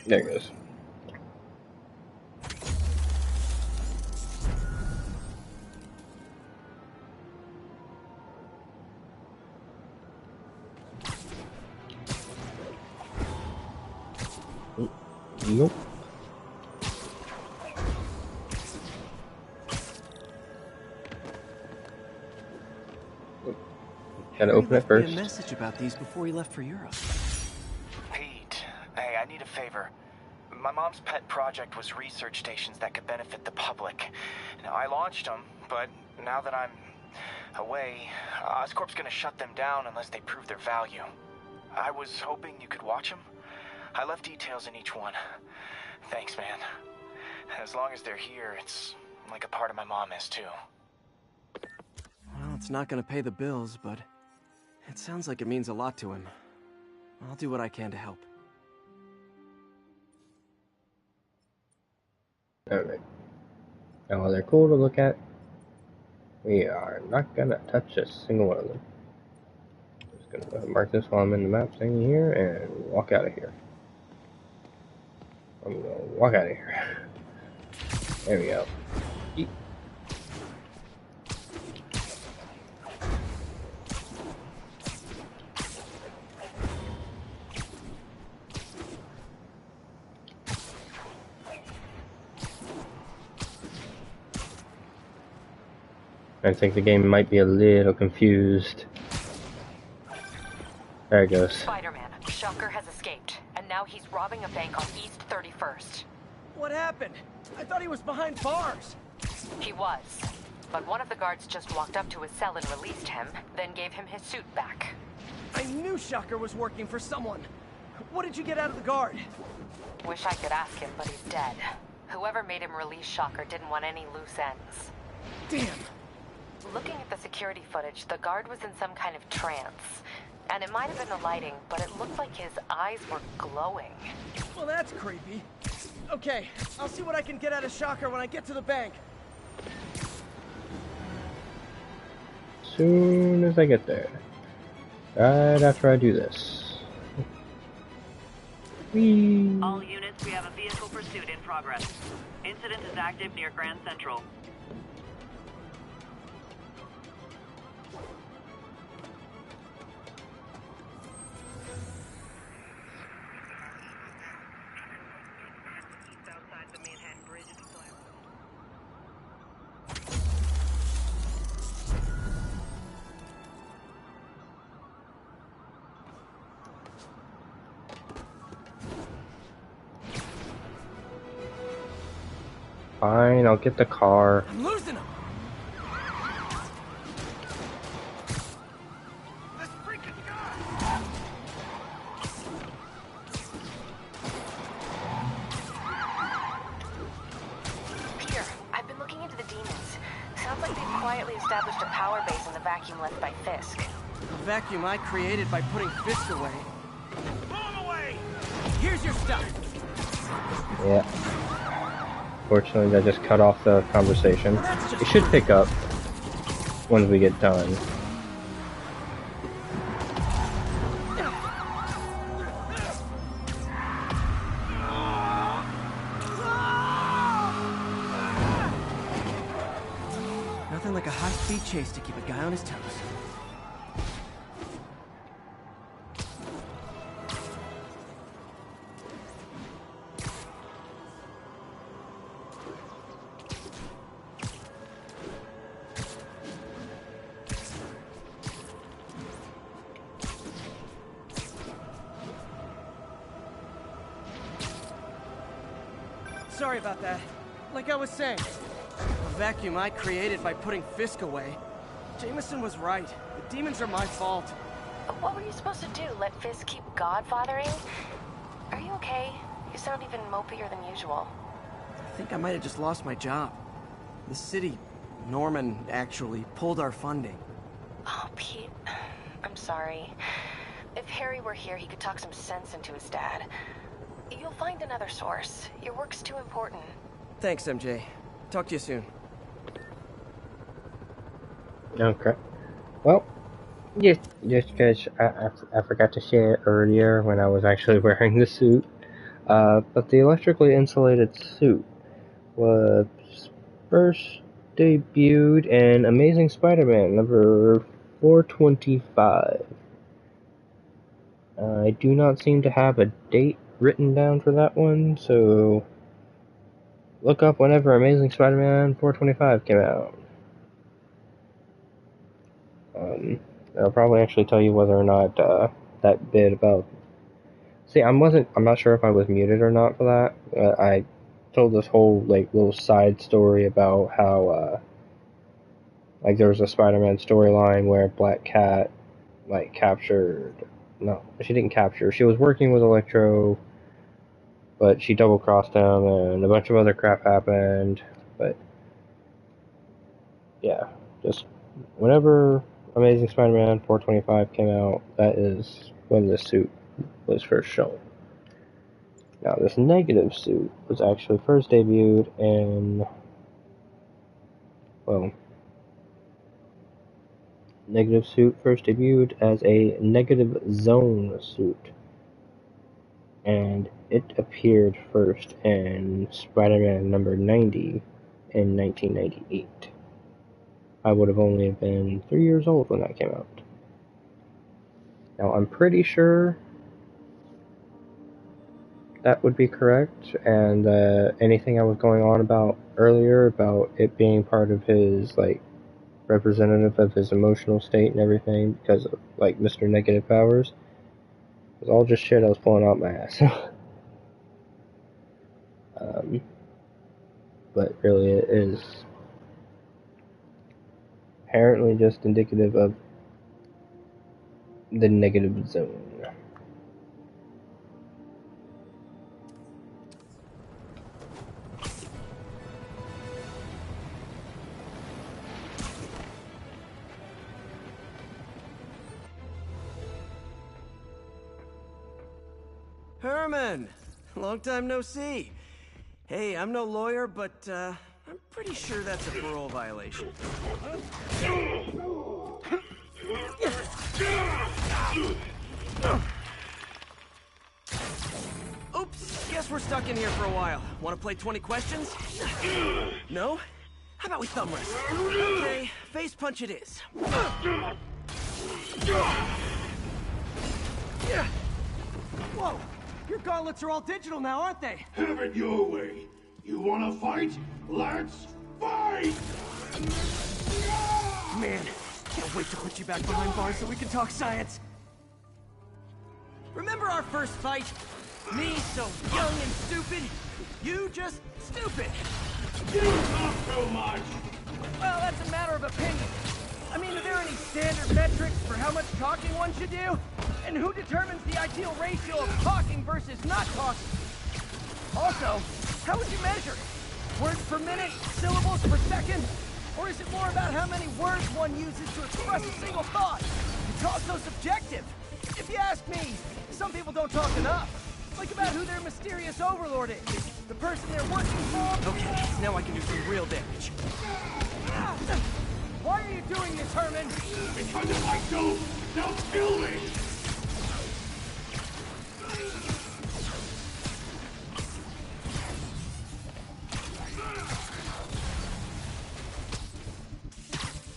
There it goes. Nope. Gotta open it first. A message about these before he left for Europe. Pete, hey, I need a favor. My mom's pet project was research stations that could benefit the public. Now, I launched them, but now that I'm away, Oscorp's gonna shut them down unless they prove their value. I was hoping you could watch them. I left details in each one. Thanks, man. As long as they're here, it's like a part of my mom is, too. Well, it's not gonna pay the bills, but it sounds like it means a lot to him. I'll do what I can to help. Alright. Now, while they're cool to look at, we are not gonna touch a single one of them. Just gonna go ahead and mark this while I'm in the map thing here and walk out of here. I'm gonna walk out of here. There we go. Eat. I think the game might be a little confused. There it goes. Spider-Man, Shocker has escaped, and now he's robbing a bank on East 31st. What happened? I thought he was behind bars. He was, but one of the guards just walked up to his cell and released him, then gave him his suit back. I knew Shocker was working for someone. What did you get out of the guard? Wish I could ask him, but he's dead. Whoever made him release Shocker didn't want any loose ends. Damn. Looking at the security footage, the guard was in some kind of trance. And it might have been the lighting, but it looked like his eyes were glowing. Well, that's creepy. Okay, I'll see what I can get out of Shocker when I get to the bank. Soon as I get there. Right after I do this. Whee! All units, we have a vehicle pursuit in progress. Incident is active near Grand Central. Fine, I'll get the car. I'm losing him. Peter, I've been looking into the demons. Sounds like they've quietly established a power base in the vacuum left by Fisk. A vacuum I created by putting Fisk away. Blow him away! Here's your stuff. Yeah. Fortunately, that just cut off the conversation. It should pick up once we get done. Nothing like a high-speed chase to keep a guy on his toes. Sorry about that. Like I was saying, a vacuum I created by putting Fisk away. Jameson was right. The demons are my fault. What were you supposed to do? Let Fisk keep godfathering? Are you okay? You sound even mopier than usual. I think I might have just lost my job. The city, Norman, actually, pulled our funding. Oh, Pete. I'm sorry. If Harry were here, he could talk some sense into his dad. You'll find another source. Your work's too important. Thanks, MJ. Talk to you soon. Okay. Well, just because I forgot to share earlier when I was actually wearing the suit, but the electrically insulated suit was first debuted in Amazing Spider-Man number 425. I do not seem to have a date written down for that one, so look up whenever Amazing Spider-Man 425 came out. I'll probably actually tell you whether or not that bit about. See, I'm not sure if I was muted or not for that. I told this whole like little side story about how like there was a Spider-Man storyline where Black Cat like captured. No, she didn't capture. She was working with Electro, but she double-crossed him, and a bunch of other crap happened. But yeah, just whenever Amazing Spider-Man 425 came out, that is when this suit was first shown. Now, this negative suit was actually first debuted in, well, negative suit first debuted as a negative zone suit. And it appeared first in Spider-Man number 90 in 1998. I would have only been 3 years old when that came out. Now, I'm pretty sure that would be correct, and anything I was going on about earlier about it being part of his, like, representative of his emotional state and everything because of, like, Mr. Negative Powers. It was all just shit I was pulling out my ass. But really it is apparently just indicative of the negative zone. Herman! Long time no see. Hey, I'm no lawyer, but I'm pretty sure that's a parole violation. Oops, guess we're stuck in here for a while. Want to play 20 questions? No? How about we thumb wrestle? Okay, face punch it is. Whoa! Your gauntlets are all digital now, aren't they? Have it your way. You wanna fight? Let's fight! Man, can't wait to put you back behind bars so we can talk science. Remember our first fight? Me so young and stupid, you just stupid. You talk too much. Well, that's a matter of opinion. I mean, are there any standard metrics for how much talking one should do? And who determines the ideal ratio of talking versus not talking? Also, how would you measure it? Words per minute? Syllables per second? Or is it more about how many words one uses to express a single thought? It's also subjective. If you ask me, some people don't talk enough. Like about who their mysterious overlord is. The person they're working for. Okay, now I can do some real damage. Why are you doing this, Herman? Because if I don't, they'll kill me.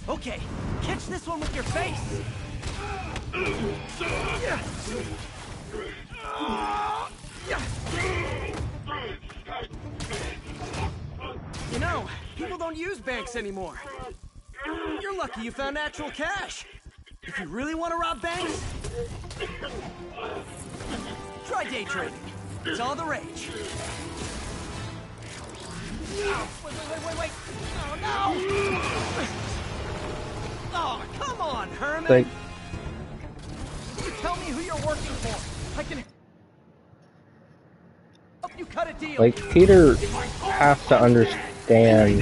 Okay, catch this one with your face. You know, people don't use banks anymore. You're lucky you found actual cash. If you really want to rob banks, try day trading. It's all the rage. Wait. Oh, no! Oh, come on, Herman! Like, you tell me who you're working for. I can help you cut a deal. like, Peter has to understand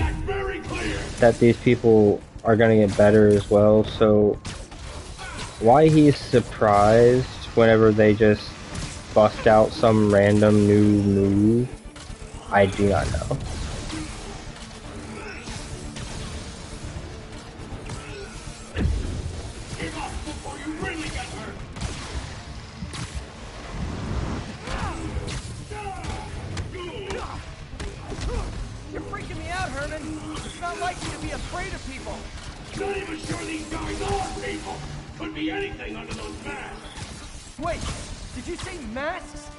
that these people are gonna get better as well, so why he's surprised whenever they just bust out some random new move, I do not know. You're freaking me out, Herman. It's not like you to be afraid of people. Not even sure these guys are people. Could be anything under those masks. Wait, did you say masks?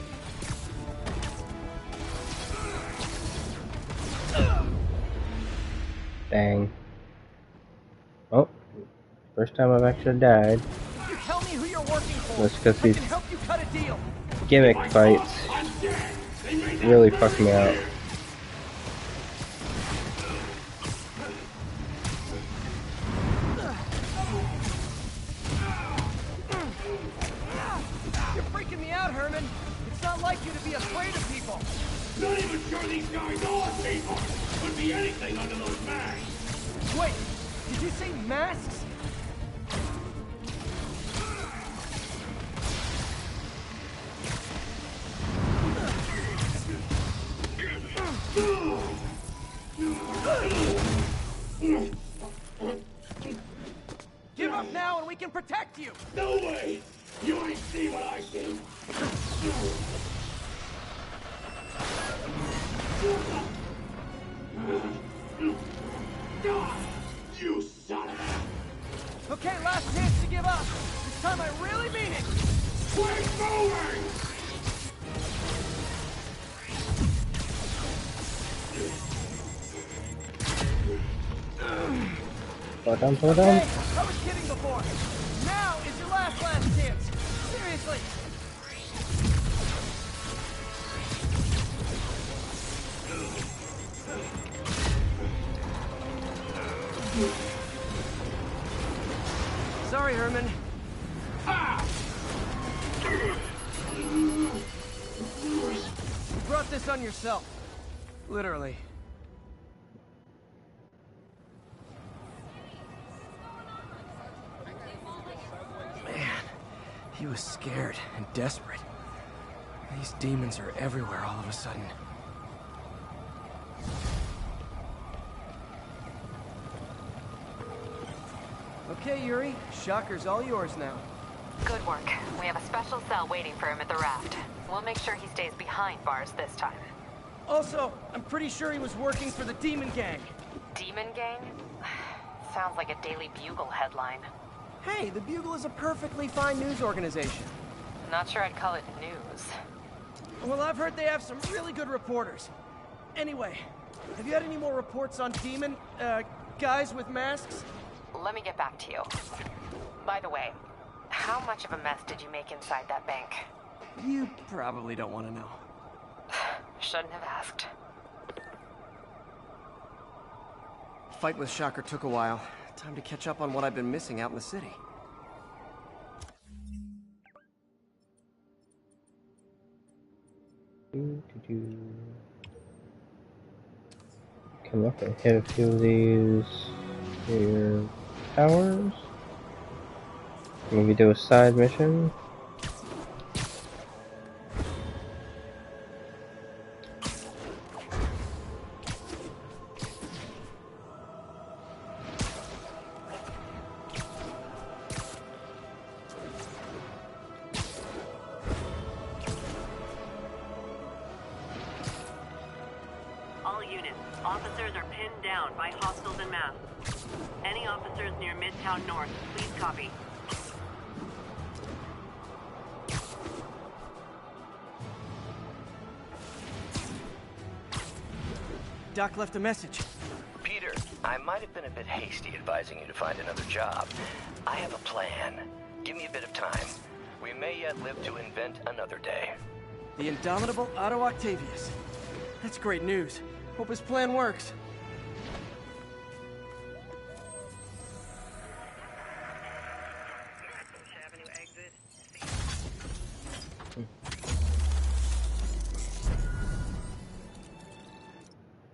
Dang. Oh, first time I've actually died. You tell me who you're working for. That's because I these can help you cut a deal. gimmick fights really fuck me out. You're freaking me out, Herman. It's not like you to be afraid of people. Not even sure these guys are people. Could be anything under those masks. Wait, did you say masks? Give up now and we can protect you! No way! You ain't see what I see! You son of a... Slow down, slow down. Okay, I was kidding before. Now is your last chance. Seriously. Sorry, Herman. You brought this on yourself. Literally. Man, he was scared and desperate. These demons are everywhere all of a sudden. Okay, Yuri. Shocker's all yours now. Good work. We have a special cell waiting for him at the raft. We'll make sure he stays behind bars this time. Also, I'm pretty sure he was working for the Demon Gang. Demon Gang? Sounds like a Daily Bugle headline. Hey, the Bugle is a perfectly fine news organization. Not sure I'd call it news. Well, I've heard they have some really good reporters. Anyway, have you had any more reports on demon, guys with masks? Let me get back to you. By the way, how much of a mess did you make inside that bank? You probably don't want to know. Shouldn't have asked. Fight with Shocker took a while. Time to catch up on what I've been missing out in the city. Come up and hit a few of these here towers. Maybe do a side mission. All units, officers are pinned down by hostiles en masse. Any officers near Midtown North, please copy. Doc left a message. Peter, I might have been a bit hasty advising you to find another job. I have a plan. Give me a bit of time. We may yet live to invent another day. The indomitable Otto Octavius. That's great news. Hope his plan works.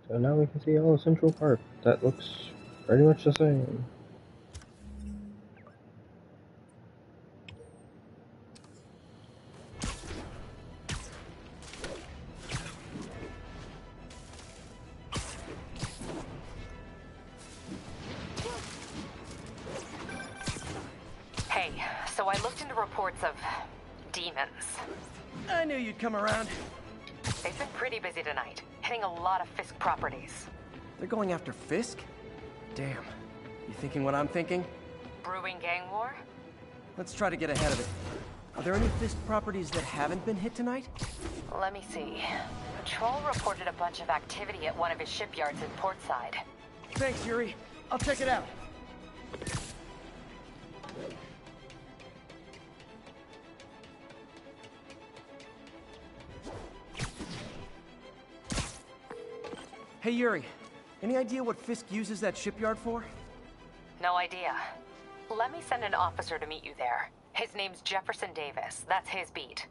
So now we can see all of Central Park. That looks pretty much the same. Hey, so I looked into reports of demons. I knew you'd come around. They've been pretty busy tonight, hitting a lot of Fisk properties. They're going after Fisk? Damn. You thinking what I'm thinking? Brewing gang war? Let's try to get ahead of it. Are there any Fisk properties that haven't been hit tonight? Let me see. Patrol reported a bunch of activity at one of his shipyards in Portside. Thanks, Yuri. I'll check it out. Hey, Yuri. Any idea what Fisk uses that shipyard for? No idea. Let me send an officer to meet you there. His name's Jefferson Davis. That's his beat.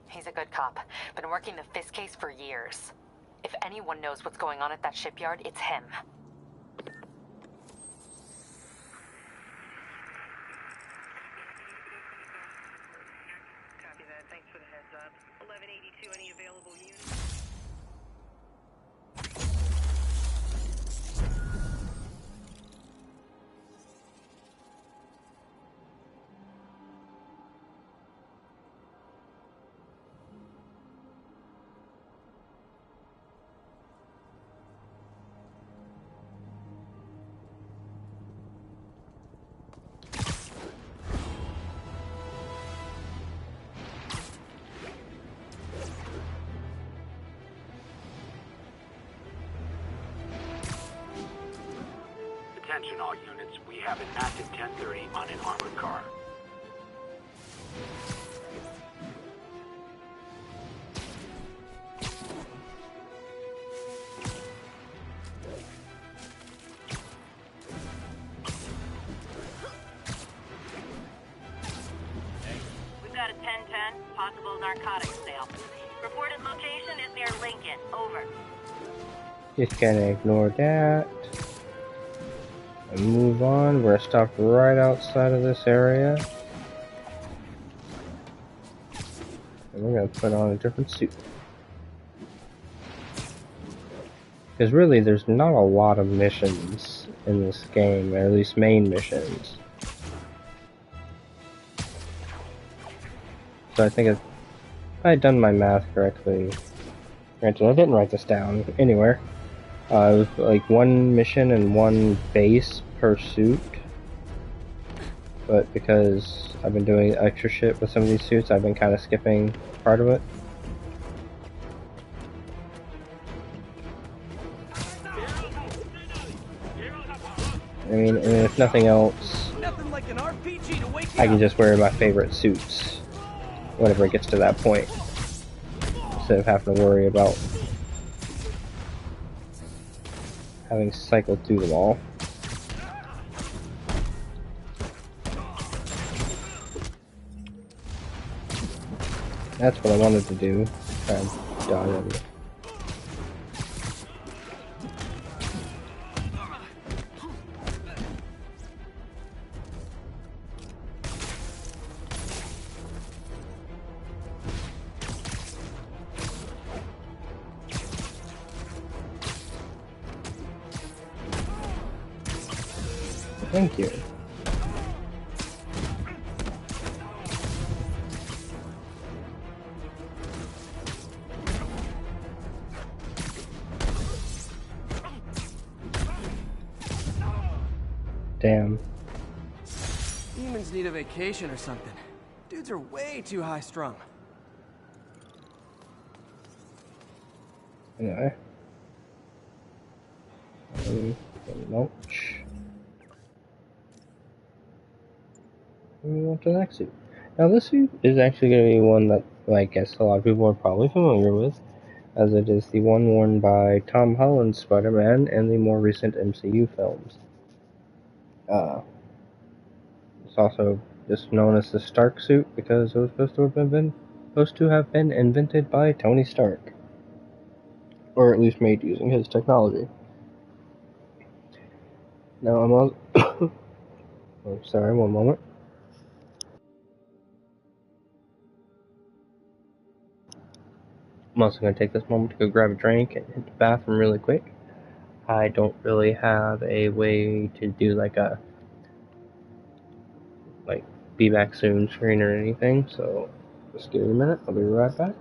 He's a good cop. Been working the Fisk case for years. If anyone knows what's going on at that shipyard, it's him. Copy that. Thanks for the heads up. 1182, any available units? Attention all units, we have an active 1030 on an armored car. We've got a 1010, possible narcotics sale. Reported location is near Lincoln. Over. Just gonna ignore that. And move on. We're stopped right outside of this area. And we're gonna put on a different suit. Because really, there's not a lot of missions in this game, or at least main missions. So I think if I had done my math correctly, granted I didn't write this down anywhere, it was like one mission and one base per suit. But because I've been doing extra shit with some of these suits, I've been kind of skipping part of it. I mean, and if nothing else, Nothing like an RPG to wake I you can up. just wear my favorite suits whenever it gets to that point, instead of having to worry about having cycled through them all. That's what I wanted to do. Try and dodge everything. Thank you. Damn. Demons need a vacation or something. Dudes are way too high strung. Anyway. Mulch. Move on to the next suit. Now this suit is actually going to be one that I guess a lot of people are probably familiar with, as it is the one worn by Tom Holland's Spider-Man and the more recent MCU films. It's also just known as the Stark suit because it was supposed to have been invented by Tony Stark, or at least made using his technology. Now I'm also oh, sorry, one moment. I'm also going to take this moment to go grab a drink and hit the bathroom really quick. I don't really have a way to do like be back soon screen or anything, so just give me a minute, I'll be right back.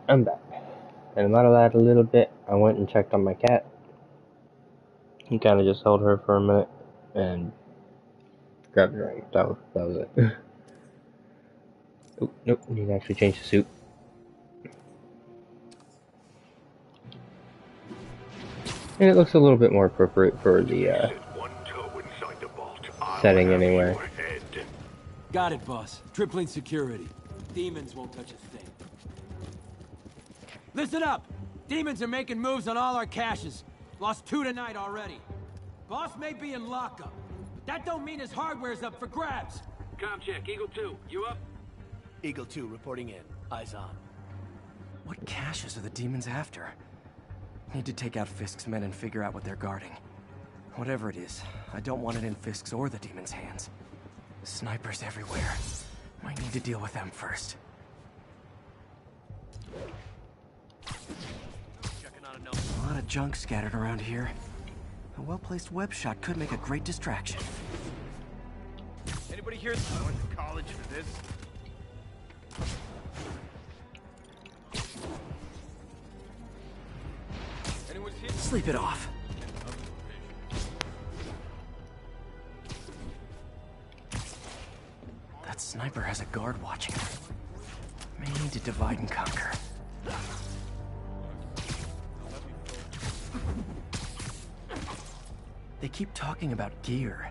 I'm back. And out of that a little bit, I went and checked on my cat. He kind of just held her for a minute and grabbed a drink. That was it. Oh, nope, need to actually change the suit. And it looks a little bit more appropriate for the setting anyway. Got it, boss. Tripling security. Demons won't touch a thing. Listen up! Demons are making moves on all our caches. Lost 2 tonight already. Boss may be in lockup, but that don't mean his hardware's up for grabs. Com check, Eagle 2, you up? Eagle 2 reporting in. Eyes on. What caches are the demons after? Need to take out Fisk's men and figure out what they're guarding. Whatever it is, I don't want it in Fisk's or the demons' hands. Snipers everywhere. Might need to deal with them first. A lot of junk scattered around here. A well-placed web shot could make a great distraction. Anybody here? I went to college for this. Sleep it off. That sniper has a guard watching him. May need to divide and conquer. They keep talking about gear.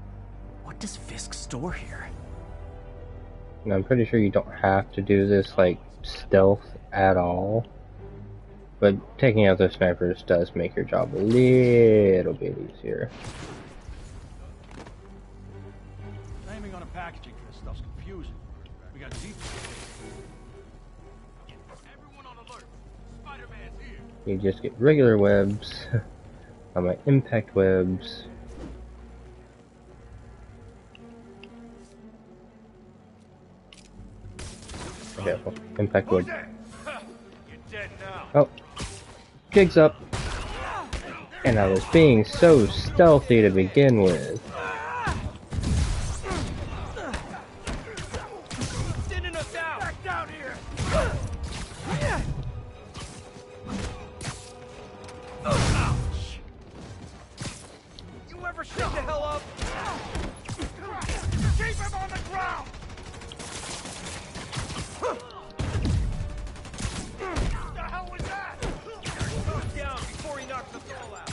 What does Fisk store here? And I'm pretty sure you don't have to do this like stealth at all. But taking out those snipers does make your job a little bit easier. Naming on a packaging for this stuff's confusing. We got deep. Everyone on alert. Spider-Man's here. You just get regular webs. On my impact webs. Careful. Impact web. Oh. Jig's up. And I was being so stealthy to begin with. Back down here! You ever shut the hell up? Keep him on the ground! What the hell was that? Goes down before he knocks us all out.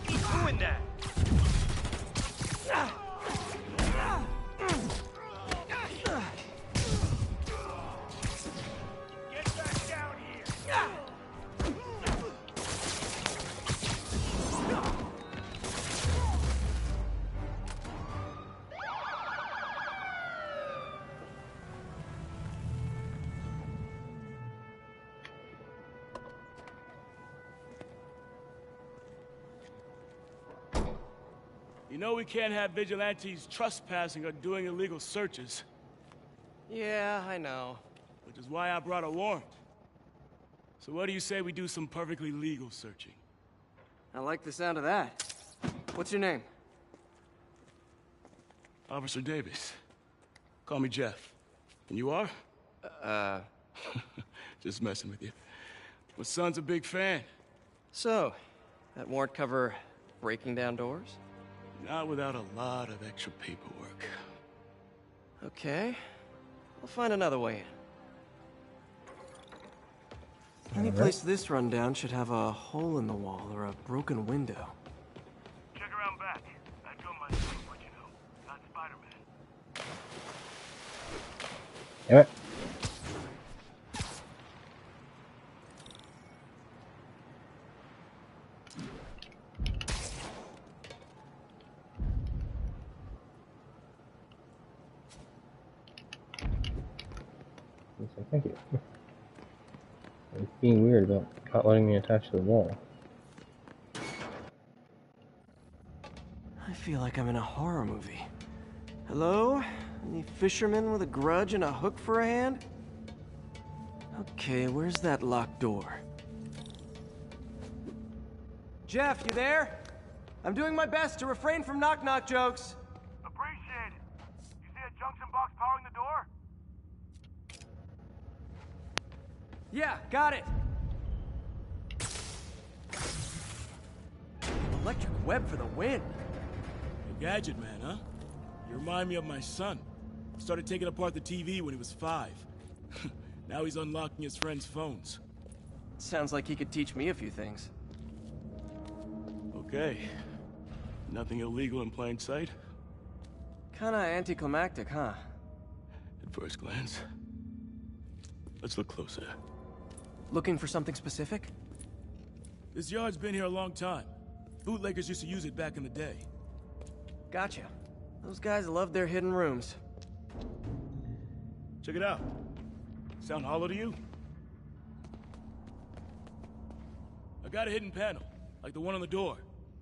Keep doing that. Get back down here. You know we can't have vigilantes trespassing or doing illegal searches. Yeah, I know. Which is why I brought a warrant. So what do you say we do some perfectly legal searching? I like the sound of that. What's your name? Officer Davis. Call me Jeff. And you are? Just messing with you. My son's a big fan. So, that warrant cover breaking down doors? Not without a lot of extra paperwork. Okay. I'll find another way in. Any place this rundown should have a hole in the wall or a broken window. Check around back. That's all my son, what you know. Not Spider-Man. Damn it. Thank you. It's being weird about not letting me attach to the wall. I feel like I'm in a horror movie. Hello? Any fisherman with a grudge and a hook for a hand? Okay, where's that locked door? Jeff, you there? I'm doing my best to refrain from knock-knock jokes. Appreciate it. You see a junction box powering the door? Yeah, got it. Electric web for the win. A gadget man, huh? You remind me of my son. Started taking apart the TV when he was 5. Now he's unlocking his friends' phones. Sounds like he could teach me a few things. Okay. Nothing illegal in plain sight? Kinda anticlimactic, huh? At first glance. Let's look closer. Looking for something specific? This yard's been here a long time. Bootleggers used to use it back in the day. Gotcha. Those guys love their hidden rooms. Check it out. Sound hollow to you? I got a hidden panel, like the one on the door.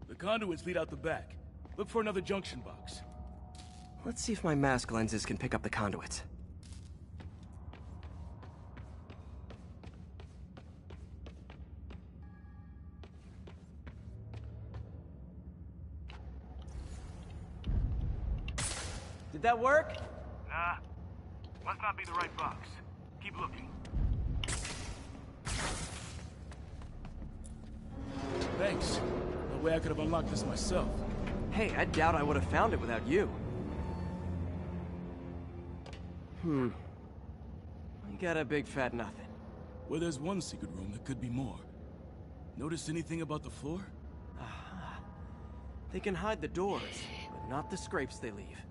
The conduits lead out the back. Look for another junction box. Let's see if my mask lenses can pick up the conduits. Did that work? Nah. Must not be the right box. Keep looking. Thanks. No way I could have unlocked this myself. Hey, I doubt I would have found it without you. You got a big fat nothing. Well, there's one secret room, there could be more. Notice anything about the floor? Aha. They can hide the doors, but not the scrapes they leave.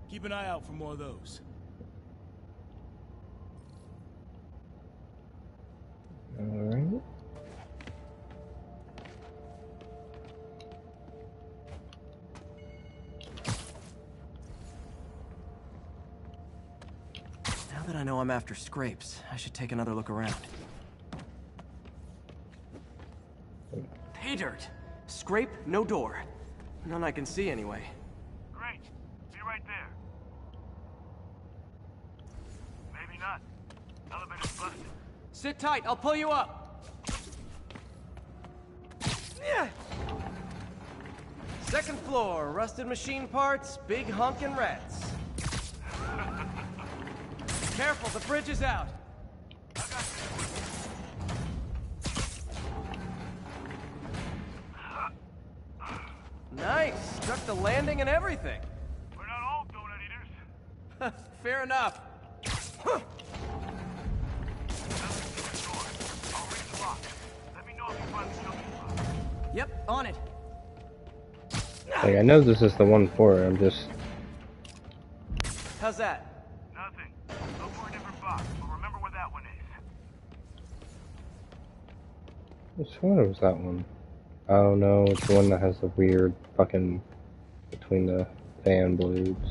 Keep an eye out for more of those. Alright. Now that I know I'm after scrapes, I should take another look around. Pay dirt! Scrape, no door. None I can see anyway. Great. Be right there. Maybe not. Elevator's busted. Sit tight, I'll pull you up. Second floor, rusted machine parts, big honkin' rats. Careful, the bridge is out. Nice, struck the landing and everything. We're not all donut eaters. Fair enough. Yep, on it. Like, I know this is the one for it, I'm just... How's that? Nothing. Look for a different box, but remember where that one is. Which one was that one? Oh no, it's the one that has the weird fucking... between the fan blades.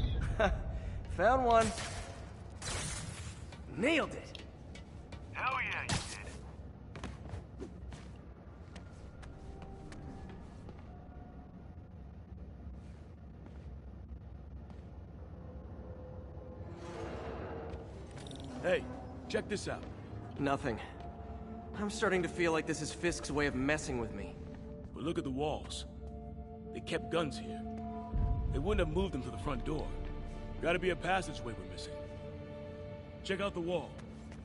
Found one. Nailed it. Hell yeah, you did. Hey, check this out. Nothing. I'm starting to feel like this is Fisk's way of messing with me. But look at the walls. They kept guns here. They wouldn't have moved them to the front door. Gotta be a passageway we're missing. Check out the wall.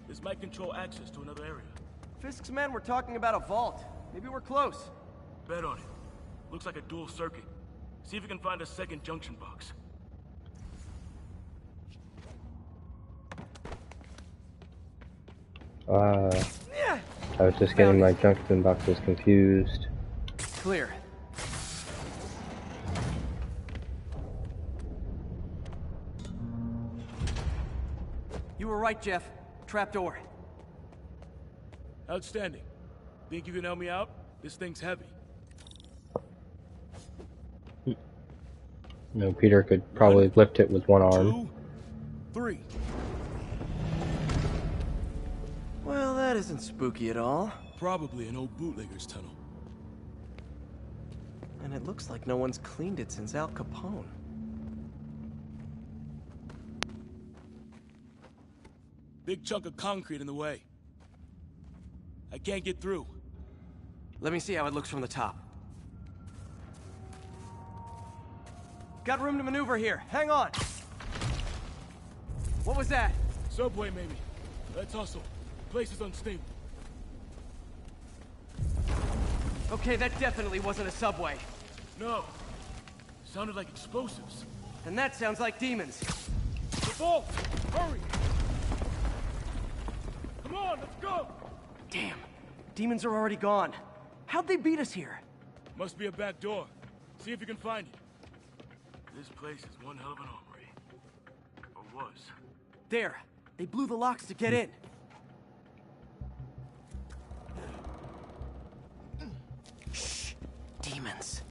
This might control access to another area. Fisk's men were talking about a vault. Maybe we're close. Bet on it. Looks like a dual circuit. See if you can find a second junction box. I was just getting my junction boxes confused. Clear. You were right, Jeff. Trapdoor. Outstanding. Think you can help me out? This thing's heavy. No, Peter could probably lift it with one arm. 2, 3. Well, that isn't spooky at all. Probably an old bootlegger's tunnel. And it looks like no one's cleaned it since Al Capone. Big chunk of concrete in the way. I can't get through. Let me see how it looks from the top. Got room to maneuver here. Hang on. What was that? Subway, maybe. Let's hustle. Place is unstable. Okay, that definitely wasn't a subway. No. Sounded like explosives. And that sounds like demons. The vault! Hurry! Come on, let's go! Damn. Demons are already gone. How'd they beat us here? Must be a back door. See if you can find it. This place is one hell of an armory. Or was. There. They blew the locks to get in. Shh. Demons.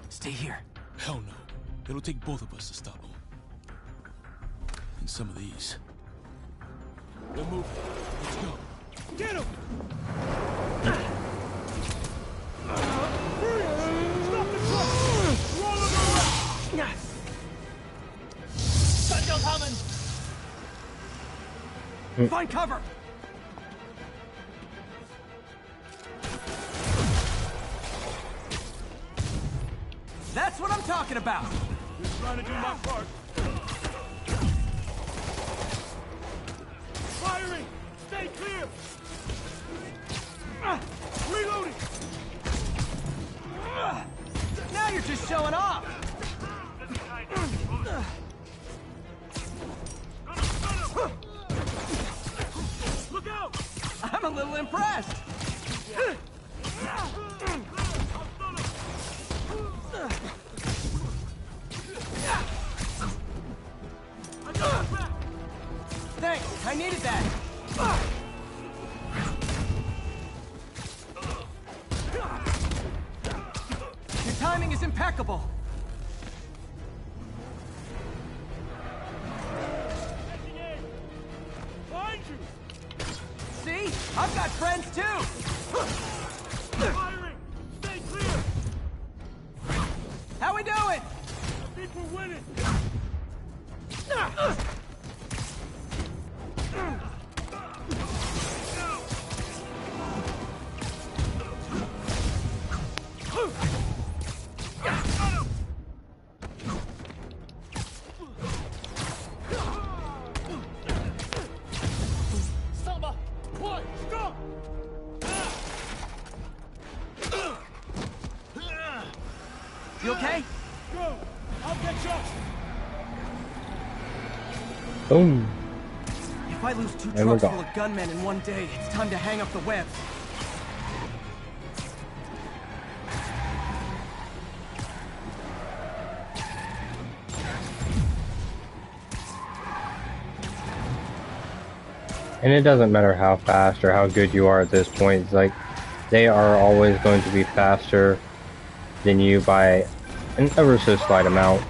Stay here. Hell no. It'll take both of us to stop them. And some of these. They're moving. Let's go. Get him! Stop the truck! Roll him around! Shotgun coming! Find cover! That's what I'm talking about! Just trying to do my part. Firing! Stay clear! Reloading! Now you're just showing off! Look out! I'm a little impressed! Thanks, I needed that! Your timing is impeccable! Find you! See? I've got friends too! Firing! Stay clear! How we doing? I think we're winning! Samba! One! Stop! You okay? Go! I'll catch up! Boom. If I lose two And we're trucks full gone. of gunmen in one day, it's time to hang up the webs. And it doesn't matter how fast or how good you are at this point. It's like they are always going to be faster than you by an ever so slight amount.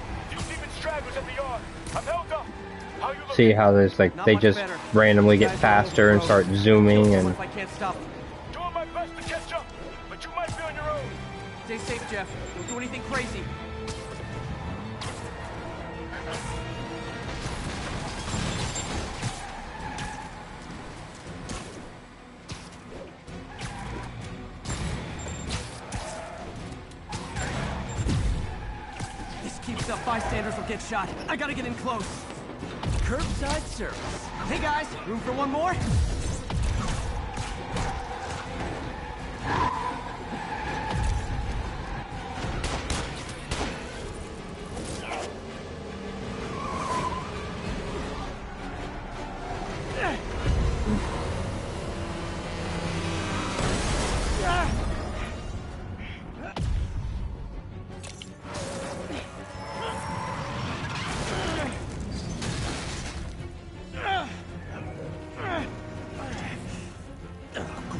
See how there's like they just randomly get faster and start zooming and If I can't stop them. Doing my best to catch up, but you might be on your own. Stay safe, Jeff. Don't do anything crazy. This keeps up, bystanders will get shot. I gotta get in close. Curbside service. Hey guys, room for one more?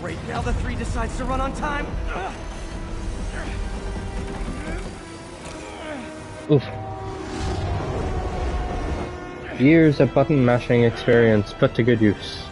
Great, now the 3 decides to run on time. oof. Years of button mashing experience put to good use.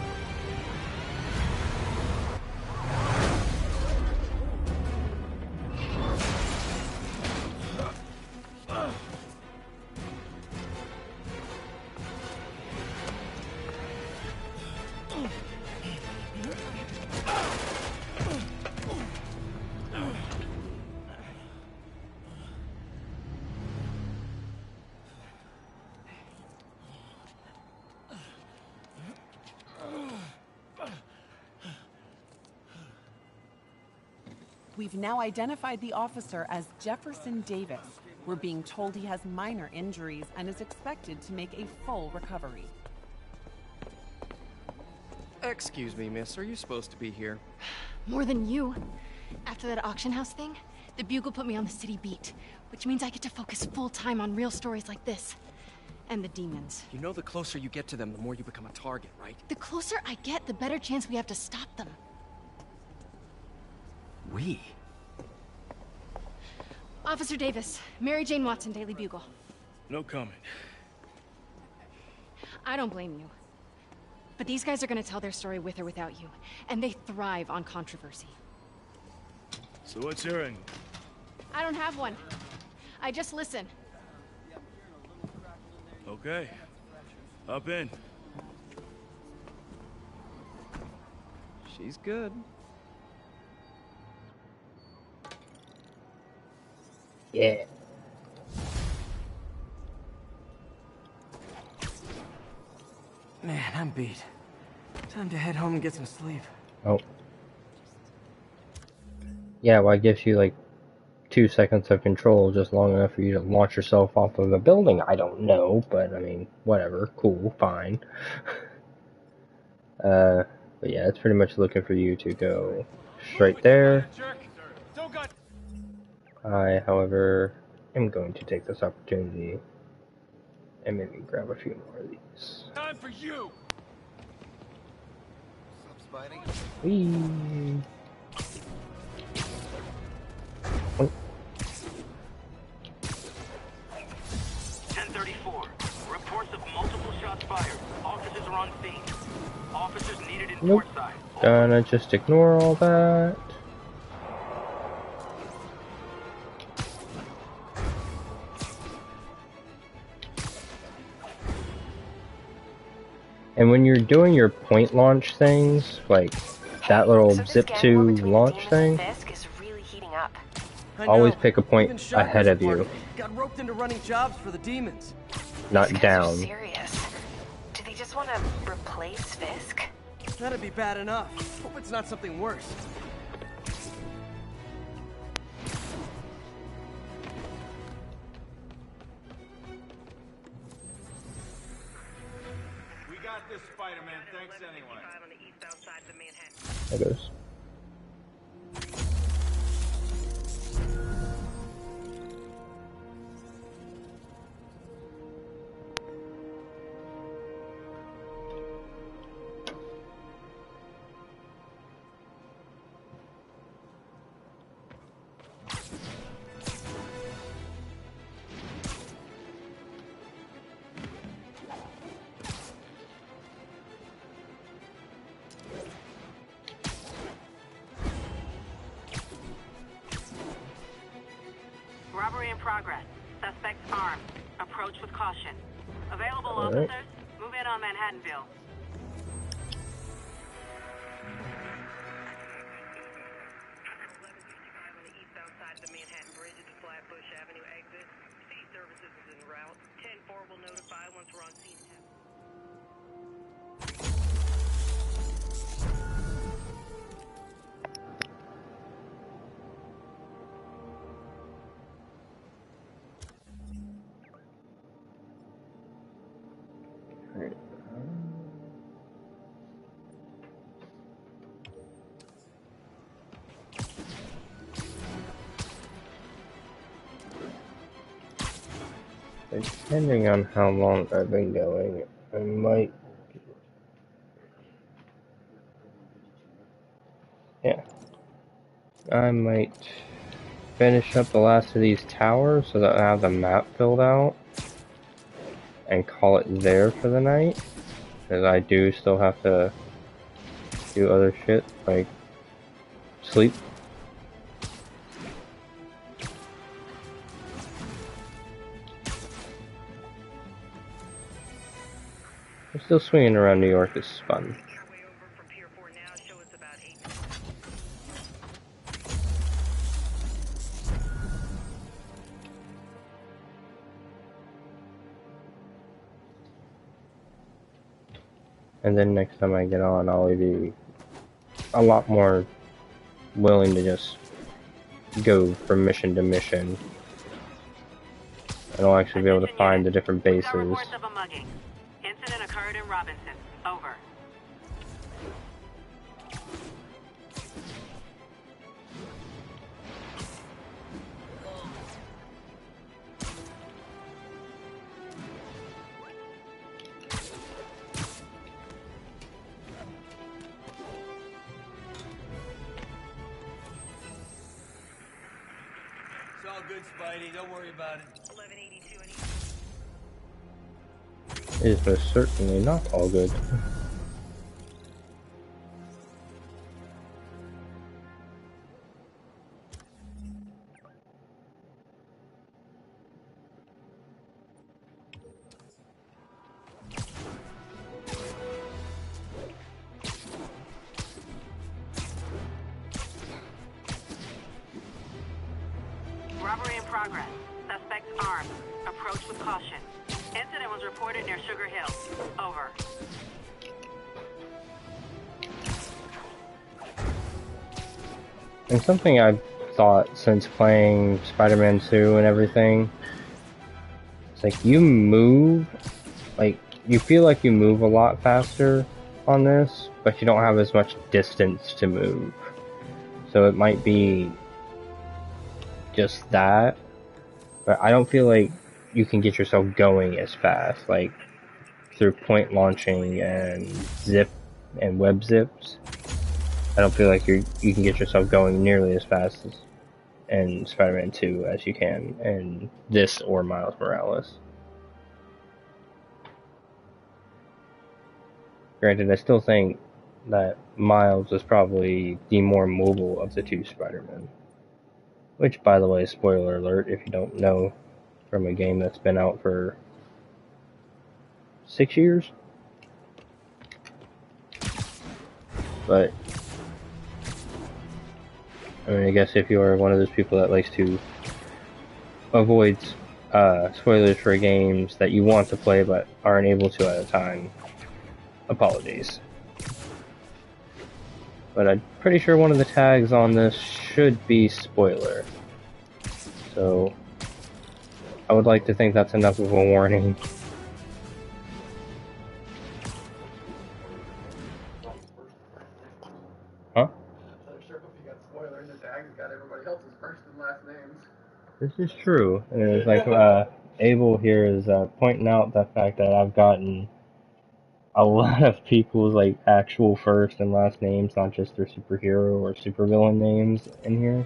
We've now identified the officer as Jefferson Davis. We're being told he has minor injuries and is expected to make a full recovery. Excuse me, miss. Are you supposed to be here? More than you. After that auction house thing, the Bugle put me on the city beat, which means I get to focus full-time on real stories like this. And the demons. You know the closer you get to them, the more you become a target, right? The closer I get, the better chance we have to stop them. We? Officer Davis, Mary Jane Watson, Daily Bugle. No comment. I don't blame you. But these guys are gonna tell their story with or without you, and they thrive on controversy. So what's your angle? I don't have one. I just listen. Okay. Hop in. She's good. Yeah. Man, I'm beat. Time to head home and get some sleep. Oh. Yeah, well, it gives you like 2 seconds of control, just long enough for you to launch yourself off of a building. I don't know, but I mean, whatever. Cool, fine. But yeah, it's pretty much looking for you to go straight there. I, however, am going to take this opportunity and maybe grab a few more of these. Time for you. What's up, Spidey? Whee! Oh. 1034. Reports of multiple shots fired. Officers are on scene. Officers needed in Nope. Portside. Gonna just ignore all that. And when you're doing your point launch things, like that little zip to launch thing, Is really heating up. always pick a point ahead of you, Got roped into running jobs for the demons. not down. Serious. Do they just want to replace Fisk? That'd be bad enough. Hope it's not something worse. We got this, Spider-Man. Thanks anyway. There goes. Robbery in progress. Suspects armed. Approach with caution. Available All right. officers, move in on Manhattanville. Depending on how long I've been going, I might... Yeah. I might finish up the last of these towers so that I have the map filled out and call it there for the night. Because I do still have to do other shit, like sleep. Still swinging around New York is fun. And then next time I get on, I'll be a lot more willing to just go from mission to mission. And I'll actually be able to find the different bases. Reports of a mugging. Incident occurred in Robinson. Over. It's all good, Spidey. Don't worry about it. It is most certainly not all good. Robbery in progress. Suspects armed. Approach with caution. Incident was reported near Sugar Hill. Over. And something I've thought since playing Spider-Man 2 and everything, it's like you move, like you feel like you move a lot faster on this, but you don't have as much distance to move. So it might be just that, but I don't feel like you can get yourself going as fast, like through point launching and zip and web zips. I don't feel like you can get yourself going nearly as fast as in Spider-Man 2 as you can in this or Miles Morales. Granted, I still think that Miles is probably the more mobile of the two Spider-Men. Which, by the way, spoiler alert if you don't know, from a game that's been out for 6 years. But I mean, I guess if you are one of those people that likes to avoid spoilers for games that you want to play but aren't able to at a time, apologies. But I'm pretty sure one of the tags on this should be spoiler. So I would like to think that's enough of a warning. Huh? This is true, and it's like Abel here is pointing out the fact that I've gotten a lot of people's like actual first and last names, not just their superhero or supervillain names in here.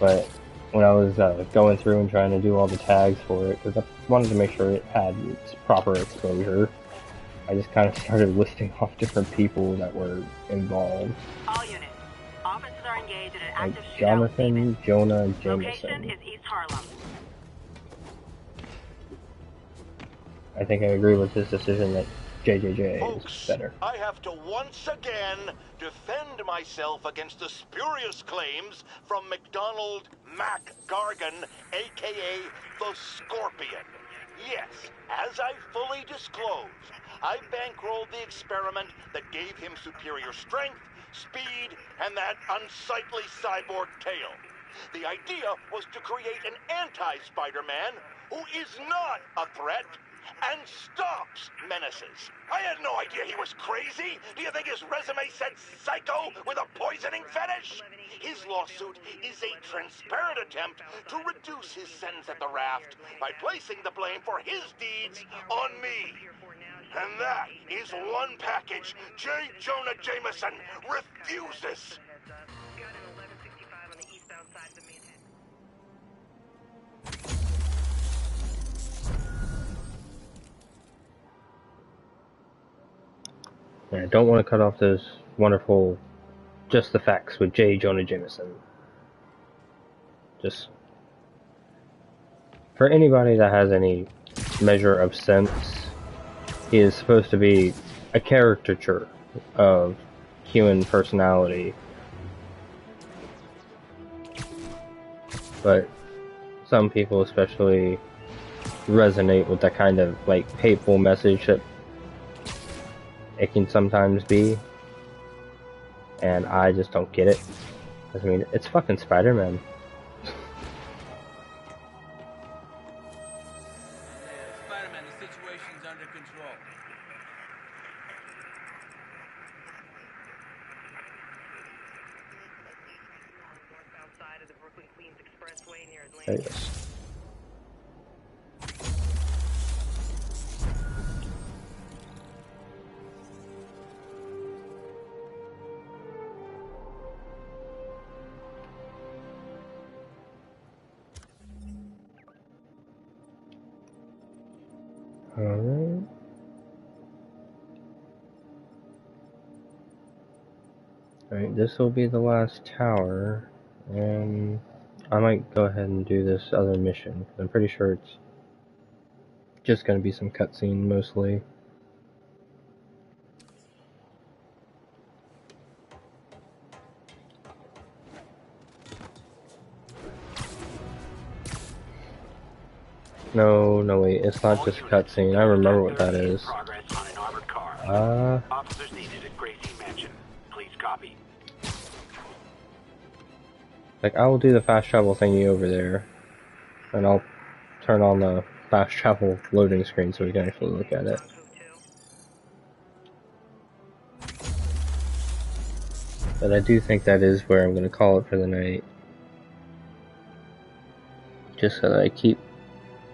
But when I was going through and trying to do all the tags for it, because I wanted to make sure it had its proper exposure, I just kind of started listing off different people that were involved. All units. Officers are engaged in an Like active shootout. Jonathan Jonah Location Jameson. is East Harlem. I think I agree with his decision that JJJ is better. I have to once again defend myself against the spurious claims from McDonald Mac Gargan, aka the Scorpion. Yes, as I fully disclosed, I bankrolled the experiment that gave him superior strength, speed, and that unsightly cyborg tail. The idea was to create an anti-Spider-Man who is not a threat and stops menaces. I had no idea he was crazy. Do you think his resume said psycho with a poisoning fetish? His lawsuit is a transparent attempt to reduce his sentence at the raft by placing the blame for his deeds on me. And that is one package J. Jonah Jameson refuses. I don't want to cut off those wonderful Just the Facts with J. Jonah Jameson. Just for anybody that has any measure of sense, he is supposed to be a caricature of human personality. But some people especially resonate with that kind of like hateful message that it can sometimes be. and I just don't get it. I mean, it's fucking Spider-Man. Spider-Man, the situation's under control. Outside of the Brooklyn-Queens Expressway near There Atlantic. it is. Alright. Alright, this will be the last tower, and I might go ahead and do this other mission, because I'm pretty sure it's just going to be some cutscene mostly. No, wait, it's not just cutscene. I remember what that is. Officers needed at Gracie Mansion. Please copy. Like, I will do the fast travel thingy over there, and I'll turn on the fast travel loading screen so we can actually look at it. But I do think that is where I'm going to call it for the night. Just so that I keep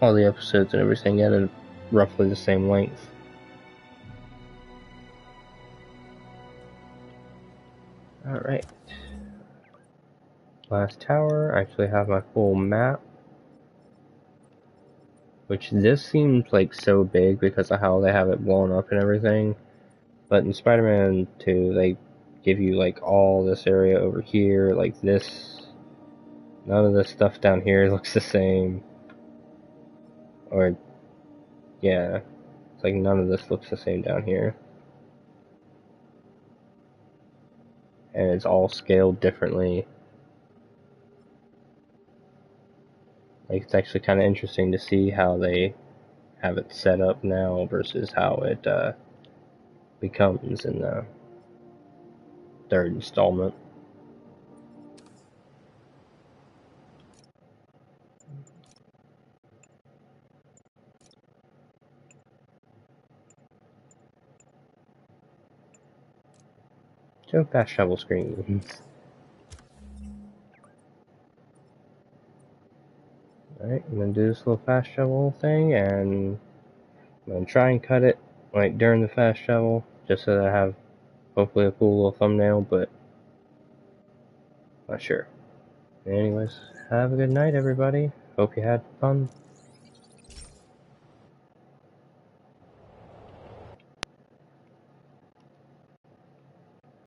all the episodes and everything at a roughly the same length. Alright. Last tower. I actually have my full map. Which this seems like so big because of how they have it blown up and everything. But in Spider-Man 2, they give you like all this area over here, like this. None of this stuff down here looks the same. Or, yeah. It's like none of this looks the same down here. And it's all scaled differently. Like, it's actually kind of interesting to see how they have it set up now versus how it becomes in the third installment. So fast travel screens. Alright, I'm gonna do this little fast travel thing, and I'm gonna try and cut it like during the fast travel, just so that I have hopefully a cool little thumbnail, but not sure. Anyways, have a good night, everybody. Hope you had fun.